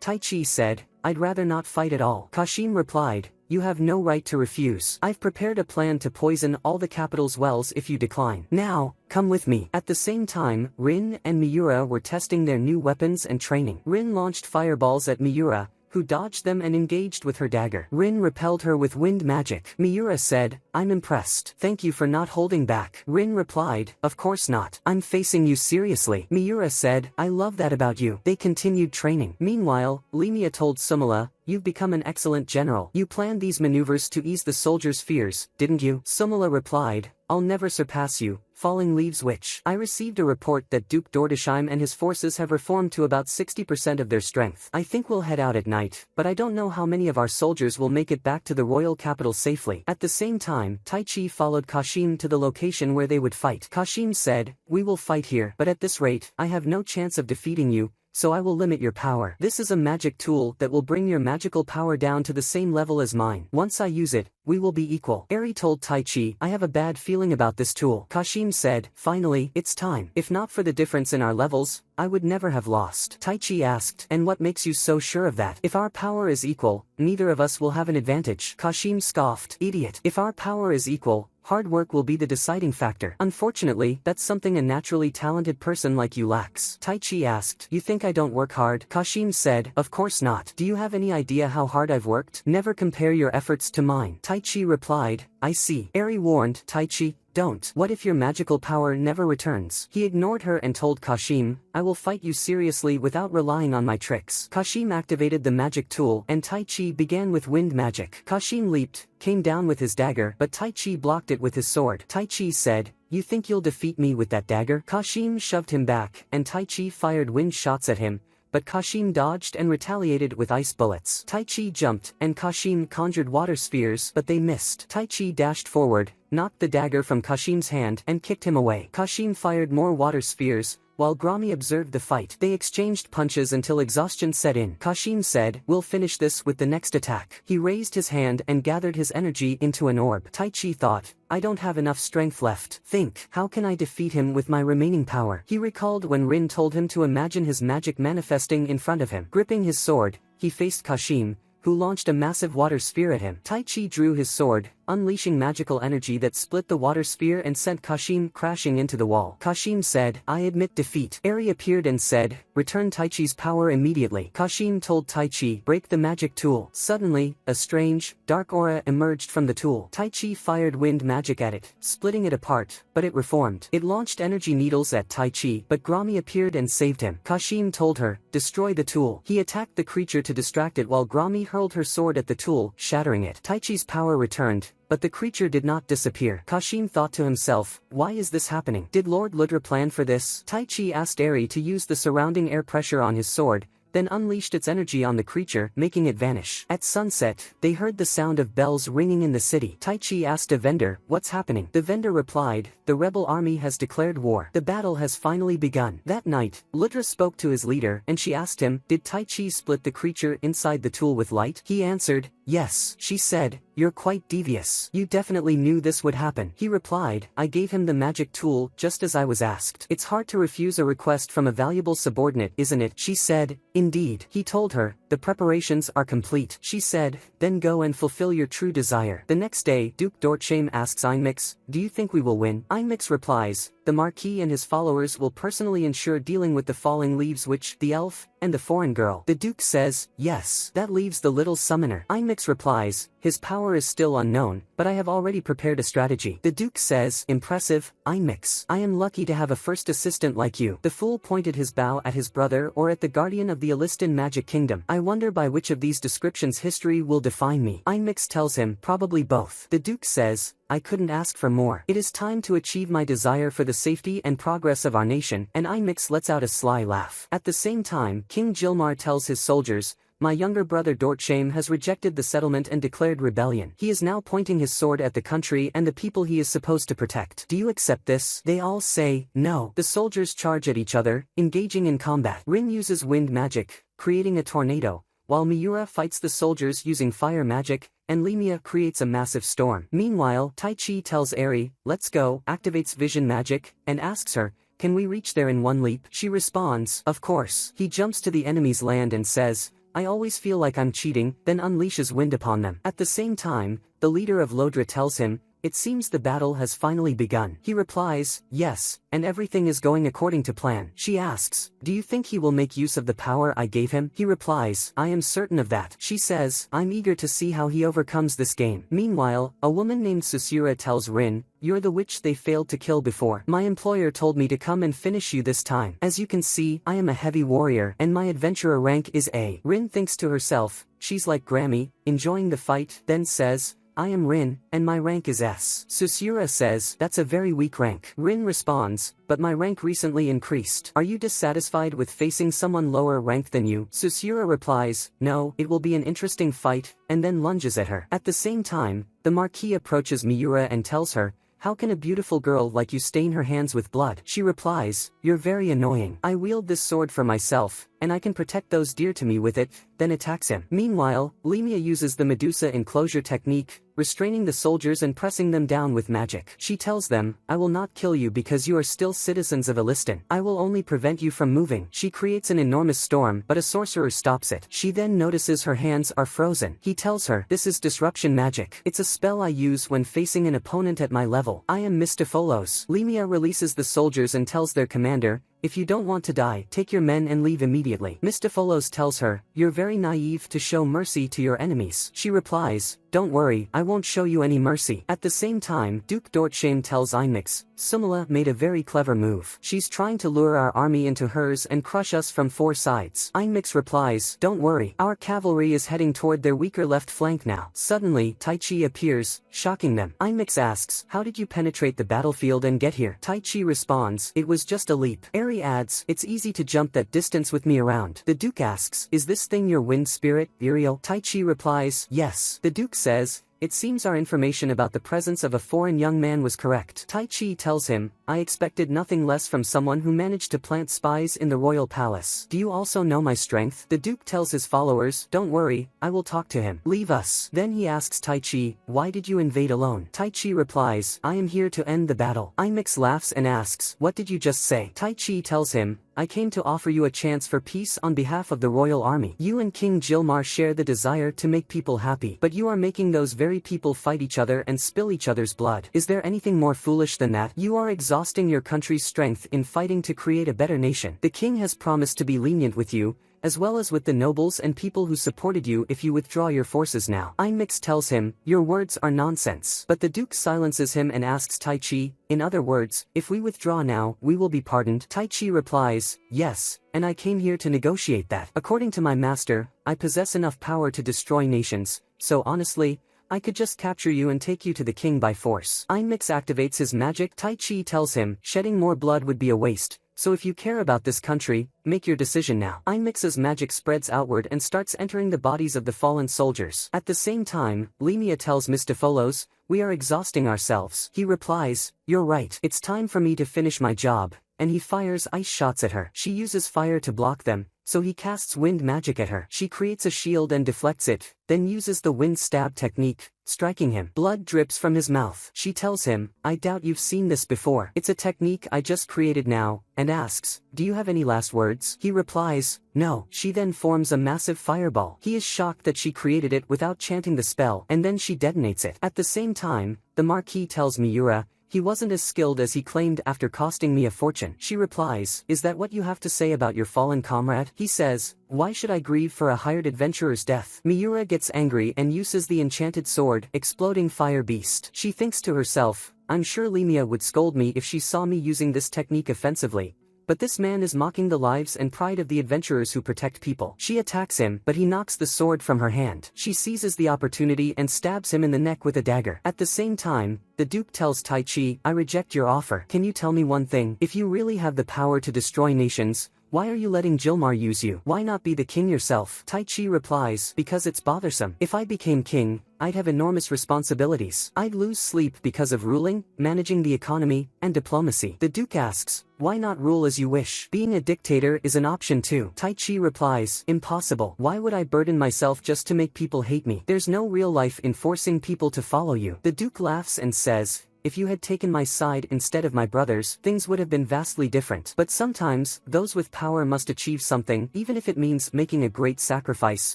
[SPEAKER 1] Taichi said, "I'd rather not fight at all." Kashim replied, "You have no right to refuse. I've prepared a plan to poison all the capital's wells if you decline. Now, come with me." At the same time, Rin and Miura were testing their new weapons and training. Rin launched fireballs at Miura, who dodged them and engaged with her dagger. Rin repelled her with wind magic. Miura said, I'm impressed. Thank you for not holding back. Rin replied, of course not. I'm facing you seriously. Miura said, I love that about you. They continued training. Meanwhile, Lemia told Sumala, you've become an excellent general. You planned these maneuvers to ease the soldiers' fears, didn't you? Sumala replied, I'll never surpass you, Falling Leaves Witch. I received a report that Duke Dordesheim and his forces have reformed to about 60% of their strength. I think we'll head out at night, but I don't know how many of our soldiers will make it back to the royal capital safely. At the same time, Taichi followed Kashim to the location where they would fight. Kashim said, we will fight here, but at this rate, I have no chance of defeating you, so I will limit your power. This is a magic tool that will bring your magical power down to the same level as mine. Once I use it, we will be equal. Eri told Taichi, I have a bad feeling about this tool. Kashim said, finally, it's time. If not for the difference in our levels, I would never have lost. Taichi asked, and what makes you so sure of that? If our power is equal, neither of us will have an advantage. Kashim scoffed, idiot. If our power is equal, hard work will be the deciding factor. Unfortunately, that's something a naturally talented person like you lacks. Taichi asked, you think I don't work hard? Kashim said, of course not. Do you have any idea how hard I've worked? Never compare your efforts to mine. Taichi replied, I see. Eri warned, Taichi, don't. What if your magical power never returns? He ignored her and told Kashim, I will fight you seriously without relying on my tricks. Kashim activated the magic tool and Taichi began with wind magic. Kashim leaped, came down with his dagger, but Taichi blocked it with his sword. Taichi said, you think you'll defeat me with that dagger? Kashim shoved him back, and Taichi fired wind shots at him, but Kashim dodged and retaliated with ice bullets. Taichi jumped, and Kashim conjured water spheres, but they missed. Taichi dashed forward, knocked the dagger from Kashim's hand, and kicked him away. Kashim fired more water spheres, while Grami observed the fight. They exchanged punches until exhaustion set in. Kashim said, we'll finish this with the next attack. He raised his hand and gathered his energy into an orb. Taichi thought, I don't have enough strength left. Think, how can I defeat him with my remaining power? He recalled when Rin told him to imagine his magic manifesting in front of him. Gripping his sword, he faced Kashim, who launched a massive water sphere at him. Taichi drew his sword, unleashing magical energy that split the water sphere and sent Kashim crashing into the wall. Kashim said, I admit defeat. Eri appeared and said, return Taichi's power immediately. Kashim told Taichi, break the magic tool. Suddenly, a strange, dark aura emerged from the tool. Taichi fired wind magic at it, splitting it apart, but it reformed. It launched energy needles at Taichi, but Grami appeared and saved him. Kashim told her, destroy the tool. He attacked the creature to distract it while Grami hurled her sword at the tool, shattering it. Taichi's power returned, but the creature did not disappear. Kashim thought to himself, why is this happening? Did Lord Ludra plan for this? Taichi asked Eri to use the surrounding air pressure on his sword, then unleashed its energy on the creature, making it vanish. At sunset, they heard the sound of bells ringing in the city. Taichi asked a vendor, what's happening? The vendor replied, the rebel army has declared war. The battle has finally begun. That night, Ludra spoke to his leader and she asked him, did Taichi split the creature inside the tool with light? He answered, yes. She said, you're quite devious. You definitely knew this would happen. He replied, I gave him the magic tool just as I was asked. It's hard to refuse a request from a valuable subordinate, isn't it? She said, indeed. He told her, the preparations are complete. She said, then go and fulfill your true desire. The next day, Duke Dortsham asks Einmix, do you think we will win? Einmix replies, the Marquis and his followers will personally ensure dealing with the Falling Leaves Witch, the elf, and the foreign girl. The Duke says, yes. That leaves the little summoner. Einmix replies, his power is still unknown, but I have already prepared a strategy. The Duke says, impressive, Einmix. I am lucky to have a first assistant like you. The fool pointed his bow at his brother or at the guardian of the Alistan Magic Kingdom. I wonder by which of these descriptions history will define me. Einmix tells him, probably both. The Duke says, I couldn't ask for more. It is time to achieve my desire for the safety and progress of our nation, and Einmix lets out a sly laugh. At the same time, King Jilmar tells his soldiers, my younger brother Dortsham has rejected the settlement and declared rebellion. He is now pointing his sword at the country and the people he is supposed to protect. Do you accept this? They all say, no. The soldiers charge at each other, engaging in combat. Rin uses wind magic, creating a tornado, while Miura fights the soldiers using fire magic, and Lemia creates a massive storm. Meanwhile, Taichi tells Eri, let's go, activates vision magic, and asks her, can we reach there in one leap? She responds, of course. He jumps to the enemy's land and says, I always feel like I'm cheating, then unleashes wind upon them. At the same time, the leader of Lodra tells him, it seems the battle has finally begun. He replies, yes, and everything is going according to plan. She asks, do you think he will make use of the power I gave him? He replies, I am certain of that. She says, I'm eager to see how he overcomes this game. Meanwhile, a woman named Susura tells Rin, you're the witch they failed to kill before. My employer told me to come and finish you this time. As you can see, I am a heavy warrior, and my adventurer rank is A. Rin thinks to herself, she's like Grammy, enjoying the fight, then says, I am Rin, and my rank is S. Susura says, that's a very weak rank. Rin responds, but my rank recently increased. Are you dissatisfied with facing someone lower ranked than you? Susura replies, no, it will be an interesting fight, and then lunges at her. At the same time, the Marquis approaches Miura and tells her, how can a beautiful girl like you stain her hands with blood? She replies, you're very annoying. I wield this sword for myself, and I can protect those dear to me with it, then attacks him. Meanwhile, Lemia uses the Medusa enclosure technique, restraining the soldiers and pressing them down with magic. She tells them, I will not kill you because you are still citizens of Elistan. I will only prevent you from moving. She creates an enormous storm, but a sorcerer stops it. She then notices her hands are frozen. He tells her, this is disruption magic. It's a spell I use when facing an opponent at my level. I am Mistopholos. Lemia releases the soldiers and tells their commander, if you don't want to die, take your men and leave immediately. Mistopholos tells her, you're very naive to show mercy to your enemies. She replies, don't worry, I won't show you any mercy. At the same time, Duke Dortshame tells Einmix, Sumila made a very clever move. She's trying to lure our army into hers and crush us from 4 sides. Einmix replies, don't worry, our cavalry is heading toward their weaker left flank now. Suddenly, Taichi appears, shocking them. Einmix asks, how did you penetrate the battlefield and get here? Taichi responds, it was just a leap. Eri adds, it's easy to jump that distance with me around. The Duke asks, is this thing your wind spirit, Uriel? Taichi replies, yes. The Duke says, it seems our information about the presence of a foreign young man was correct. Taichi tells him, I expected nothing less from someone who managed to plant spies in the royal palace. Do you also know my strength? The Duke tells his followers, don't worry, I will talk to him. Leave us. Then he asks Taichi, why did you invade alone? Taichi replies, I am here to end the battle. Einmix laughs and asks, what did you just say? Taichi tells him, I came to offer you a chance for peace on behalf of the royal army. You and King Gilmar share the desire to make people happy, but you are making those very people fight each other and spill each other's blood. Is there anything more foolish than that? You are exhausting your country's strength in fighting to create a better nation. The king has promised to be lenient with you, as well as with the nobles and people who supported you if you withdraw your forces now. Einmix tells him, your words are nonsense. But the Duke silences him and asks Taichi, in other words, if we withdraw now, we will be pardoned? Taichi replies, yes, and I came here to negotiate that. According to my master, I possess enough power to destroy nations, so honestly, I could just capture you and take you to the king by force. Einmix activates his magic. Taichi tells him, shedding more blood would be a waste. So if you care about this country, make your decision now. Einmix's magic spreads outward and starts entering the bodies of the fallen soldiers. At the same time, Lemia tells Mistopholos, we are exhausting ourselves. He replies, you're right. It's time for me to finish my job, and he fires ice shots at her. She uses fire to block them, so he casts wind magic at her. She creates a shield and deflects it, then uses the wind stab technique, striking him. Blood drips from his mouth. She tells him, I doubt you've seen this before. It's a technique I just created now, and asks, do you have any last words? He replies, no. She then forms a massive fireball. He is shocked that she created it without chanting the spell, and then she detonates it. At the same time, the Marquis tells Miura, he wasn't as skilled as he claimed after costing me a fortune. She replies, is that what you have to say about your fallen comrade? He says, why should I grieve for a hired adventurer's death? Miura gets angry and uses the enchanted sword, exploding fire beast. She thinks to herself, I'm sure Lemia would scold me if she saw me using this technique offensively. But this man is mocking the lives and pride of the adventurers who protect people. She attacks him, but he knocks the sword from her hand. She seizes the opportunity and stabs him in the neck with a dagger. At the same time, the Duke tells Taichi, I reject your offer. Can you tell me one thing? If you really have the power to destroy nations, why are you letting Gilmar use you? Why not be the king yourself? Taichi replies, because it's bothersome. If I became king, I'd have enormous responsibilities. I'd lose sleep because of ruling, managing the economy, and diplomacy. The Duke asks, why not rule as you wish? Being a dictator is an option too. Taichi replies, impossible. Why would I burden myself just to make people hate me? There's no real life in forcing people to follow you. The Duke laughs and says, if you had taken my side instead of my brother's, things would have been vastly different. But sometimes, those with power must achieve something, even if it means making a great sacrifice,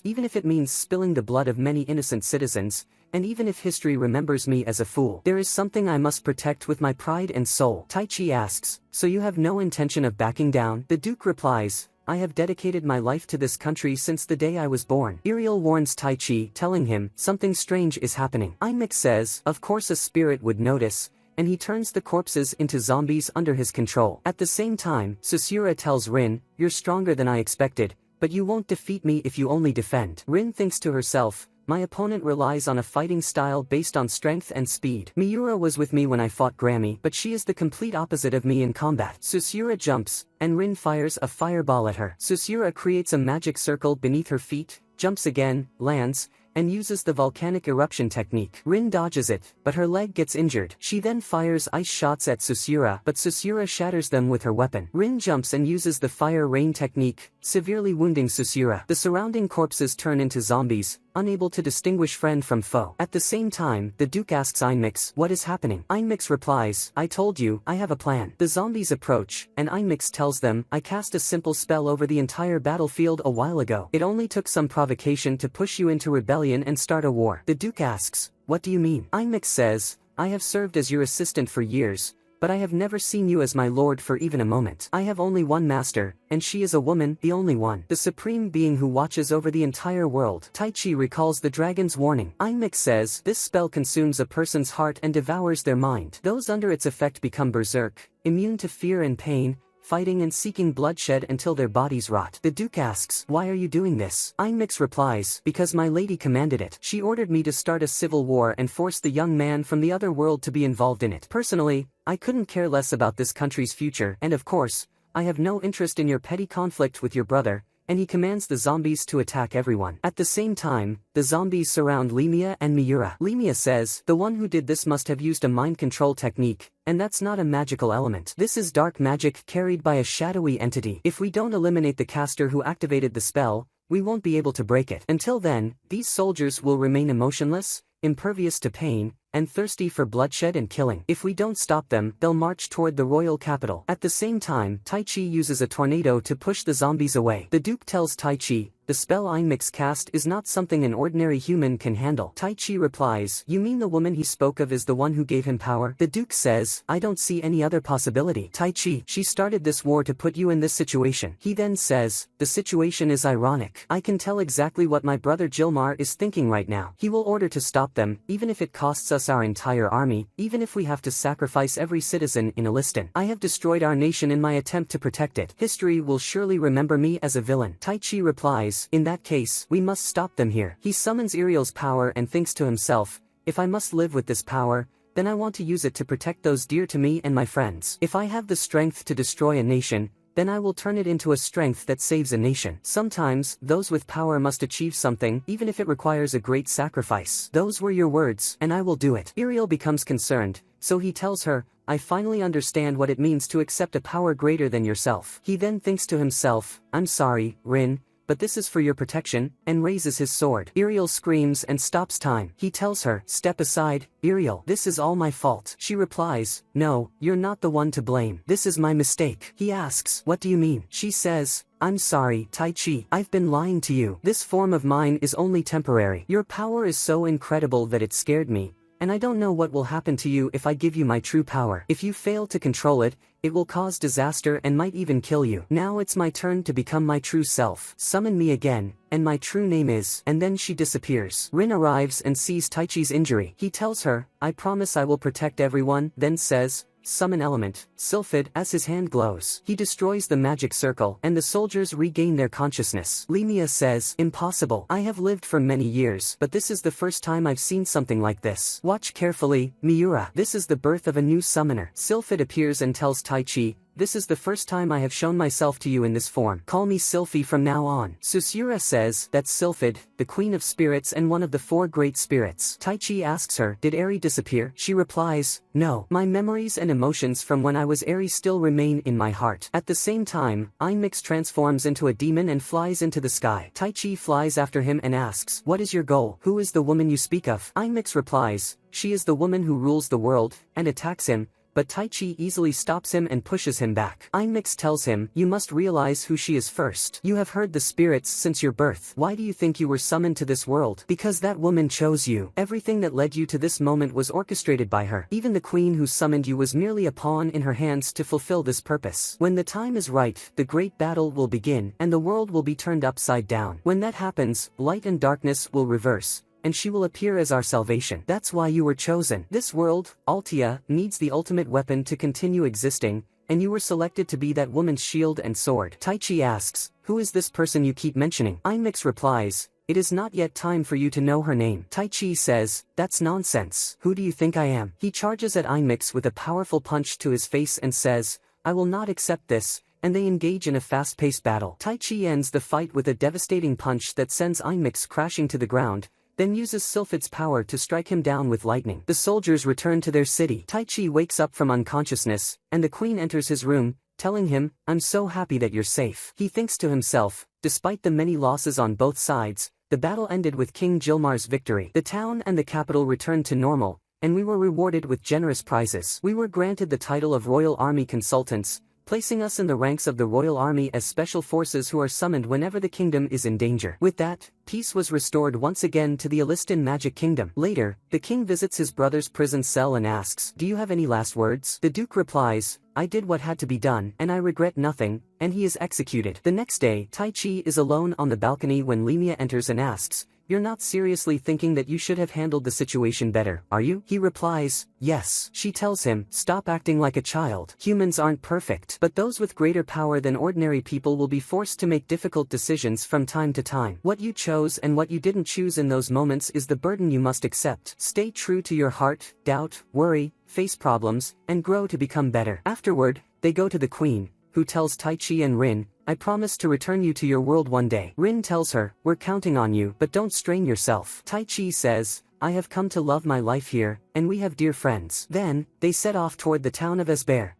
[SPEAKER 1] even if it means spilling the blood of many innocent citizens, and even if history remembers me as a fool, there is something I must protect with my pride and soul. Taichi asks, so you have no intention of backing down? The Duke replies, I have dedicated my life to this country since the day I was born. Iriel warns Taichi, telling him, something strange is happening. Imex says, of course a spirit would notice, and he turns the corpses into zombies under his control. At the same time, Susura tells Rin, you're stronger than I expected, but you won't defeat me if you only defend. Rin thinks to herself, my opponent relies on a fighting style based on strength and speed. Miura was with me when I fought Grammy, but she is the complete opposite of me in combat. Susura jumps, and Rin fires a fireball at her. Susura creates a magic circle beneath her feet, jumps again, lands, and uses the volcanic eruption technique. Rin dodges it, but her leg gets injured. She then fires ice shots at Susura, but Susura shatters them with her weapon. Rin jumps and uses the fire rain technique, severely wounding Susura. The surrounding corpses turn into zombies, unable to distinguish friend from foe. At the same time, the Duke asks Einmix, what is happening? Einmix replies, I told you, I have a plan. The zombies approach, and Einmix tells them, I cast a simple spell over the entire battlefield a while ago. It only took some provocation to push you into rebellion and start a war. The Duke asks, what do you mean? Einmix says, I have served as your assistant for years, but I have never seen you as my lord for even a moment. I have only one master, and she is a woman, the only one. The supreme being who watches over the entire world. Taichi recalls the dragon's warning. Einmix says, this spell consumes a person's heart and devours their mind. Those under its effect become berserk, immune to fear and pain, fighting and seeking bloodshed until their bodies rot. The Duke asks, why are you doing this? Einmix replies, because my lady commanded it. She ordered me to start a civil war and force the young man from the other world to be involved in it. Personally, I couldn't care less about this country's future, and of course, I have no interest in your petty conflict with your brother, and he commands the zombies to attack everyone. At the same time, the zombies surround Lemia and Miura. Lemia says, the one who did this must have used a mind control technique, and that's not a magical element. This is dark magic carried by a shadowy entity. If we don't eliminate the caster who activated the spell, we won't be able to break it. Until then, these soldiers will remain emotionless, impervious to pain, and thirsty for bloodshed and killing. If we don't stop them, they'll march toward the royal capital. At the same time, Taichi uses a tornado to push the zombies away. The Duke tells Taichi, the spell Einmix cast is not something an ordinary human can handle. Taichi replies, you mean the woman he spoke of is the one who gave him power? The Duke says, I don't see any other possibility. Taichi, she started this war to put you in this situation. He then says, the situation is ironic. I can tell exactly what my brother Gilmar is thinking right now. He will order to stop them, even if it costs us our entire army, even if we have to sacrifice every citizen in Alistan. I have destroyed our nation in my attempt to protect it. History will surely remember me as a villain. Taichi replies, in that case, we must stop them here. He summons Iriel's power and thinks to himself, if I must live with this power, then I want to use it to protect those dear to me and my friends. If I have the strength to destroy a nation, then I will turn it into a strength that saves a nation. Sometimes, those with power must achieve something, even if it requires a great sacrifice. Those were your words, and I will do it. Iriel becomes concerned, so he tells her, I finally understand what it means to accept a power greater than yourself. He then thinks to himself, I'm sorry, Rin, but this is for your protection, and raises his sword. Iriel screams and stops time. He tells her, step aside, Iriel, this is all my fault. She replies, no, you're not the one to blame. This is my mistake. He asks, what do you mean? She says, I'm sorry, Taichi, I've been lying to you. This form of mine is only temporary. Your power is so incredible that it scared me, and I don't know what will happen to you if I give you my true power. If you fail to control it, it will cause disaster and might even kill you. Now it's my turn to become my true self. Summon me again, and my true name is... And then she disappears. Rin arrives and sees Taichi's injury. He tells her, I promise I will protect everyone, then says, summon element, Sylphid, as his hand glows. He destroys the magic circle, and the soldiers regain their consciousness. Lemia says, impossible. I have lived for many years, but this is the first time I've seen something like this. Watch carefully, Miura. This is the birth of a new summoner. Sylphid appears and tells Taichi, this is the first time I have shown myself to you in this form. Call me Sylphie from now on. Susura says, that's Sylphid, the queen of spirits and one of the 4 great spirits. Taichi asks her, did Eri disappear? She replies, no. My memories and emotions from when I was Eri still remain in my heart. At the same time, Einmix transforms into a demon and flies into the sky. Taichi flies after him and asks, what is your goal? Who is the woman you speak of? Einmix replies, she is the woman who rules the world, and attacks him, but Taichi easily stops him and pushes him back. Animecaps tells him, "You must realize who she is first. You have heard the spirits since your birth. Why do you think you were summoned to this world? Because that woman chose you. Everything that led you to this moment was orchestrated by her. Even the queen who summoned you was merely a pawn in her hands to fulfill this purpose. When the time is right, the great battle will begin, and the world will be turned upside down. When that happens, light and darkness will reverse, and she will appear as our salvation. That's why you were chosen. This world, Altia, needs the ultimate weapon to continue existing, and you were selected to be that woman's shield and sword." Taichi asks, "Who is this person you keep mentioning?" Animecaps replies, "It is not yet time for you to know her name." Taichi says, "That's nonsense. Who do you think I am?" He charges at Animecaps with a powerful punch to his face and says, "I will not accept this," and they engage in a fast-paced battle. Taichi ends the fight with a devastating punch that sends Animecaps crashing to the ground, then uses Sylphid's power to strike him down with lightning. The soldiers return to their city. Taichi wakes up from unconsciousness, and the queen enters his room, telling him, "I'm so happy that you're safe." He thinks to himself, despite the many losses on both sides, the battle ended with King Jilmar's victory. The town and the capital returned to normal, and we were rewarded with generous prizes. We were granted the title of Royal Army Consultants, placing us in the ranks of the Royal Army as special forces who are summoned whenever the kingdom is in danger. With that, peace was restored once again to the Alistan Magic Kingdom. Later, the king visits his brother's prison cell and asks, "Do you have any last words?" The duke replies, "I did what had to be done, and I regret nothing," and he is executed. The next day, Taichi is alone on the balcony when Lemia enters and asks, "You're not seriously thinking that you should have handled the situation better, are you?" He replies, "Yes." She tells him, "Stop acting like a child. Humans aren't perfect, but those with greater power than ordinary people will be forced to make difficult decisions from time to time. What you chose and what you didn't choose in those moments is the burden you must accept. Stay true to your heart, doubt, worry, face problems, and grow to become better." Afterward, they go to the queen, who tells Taichi and Rin, "I promise to return you to your world one day." Rin tells her, "We're counting on you, but don't strain yourself." Taichi says, "I have come to love my life here, and we have dear friends." Then, they set off toward the town of Esber.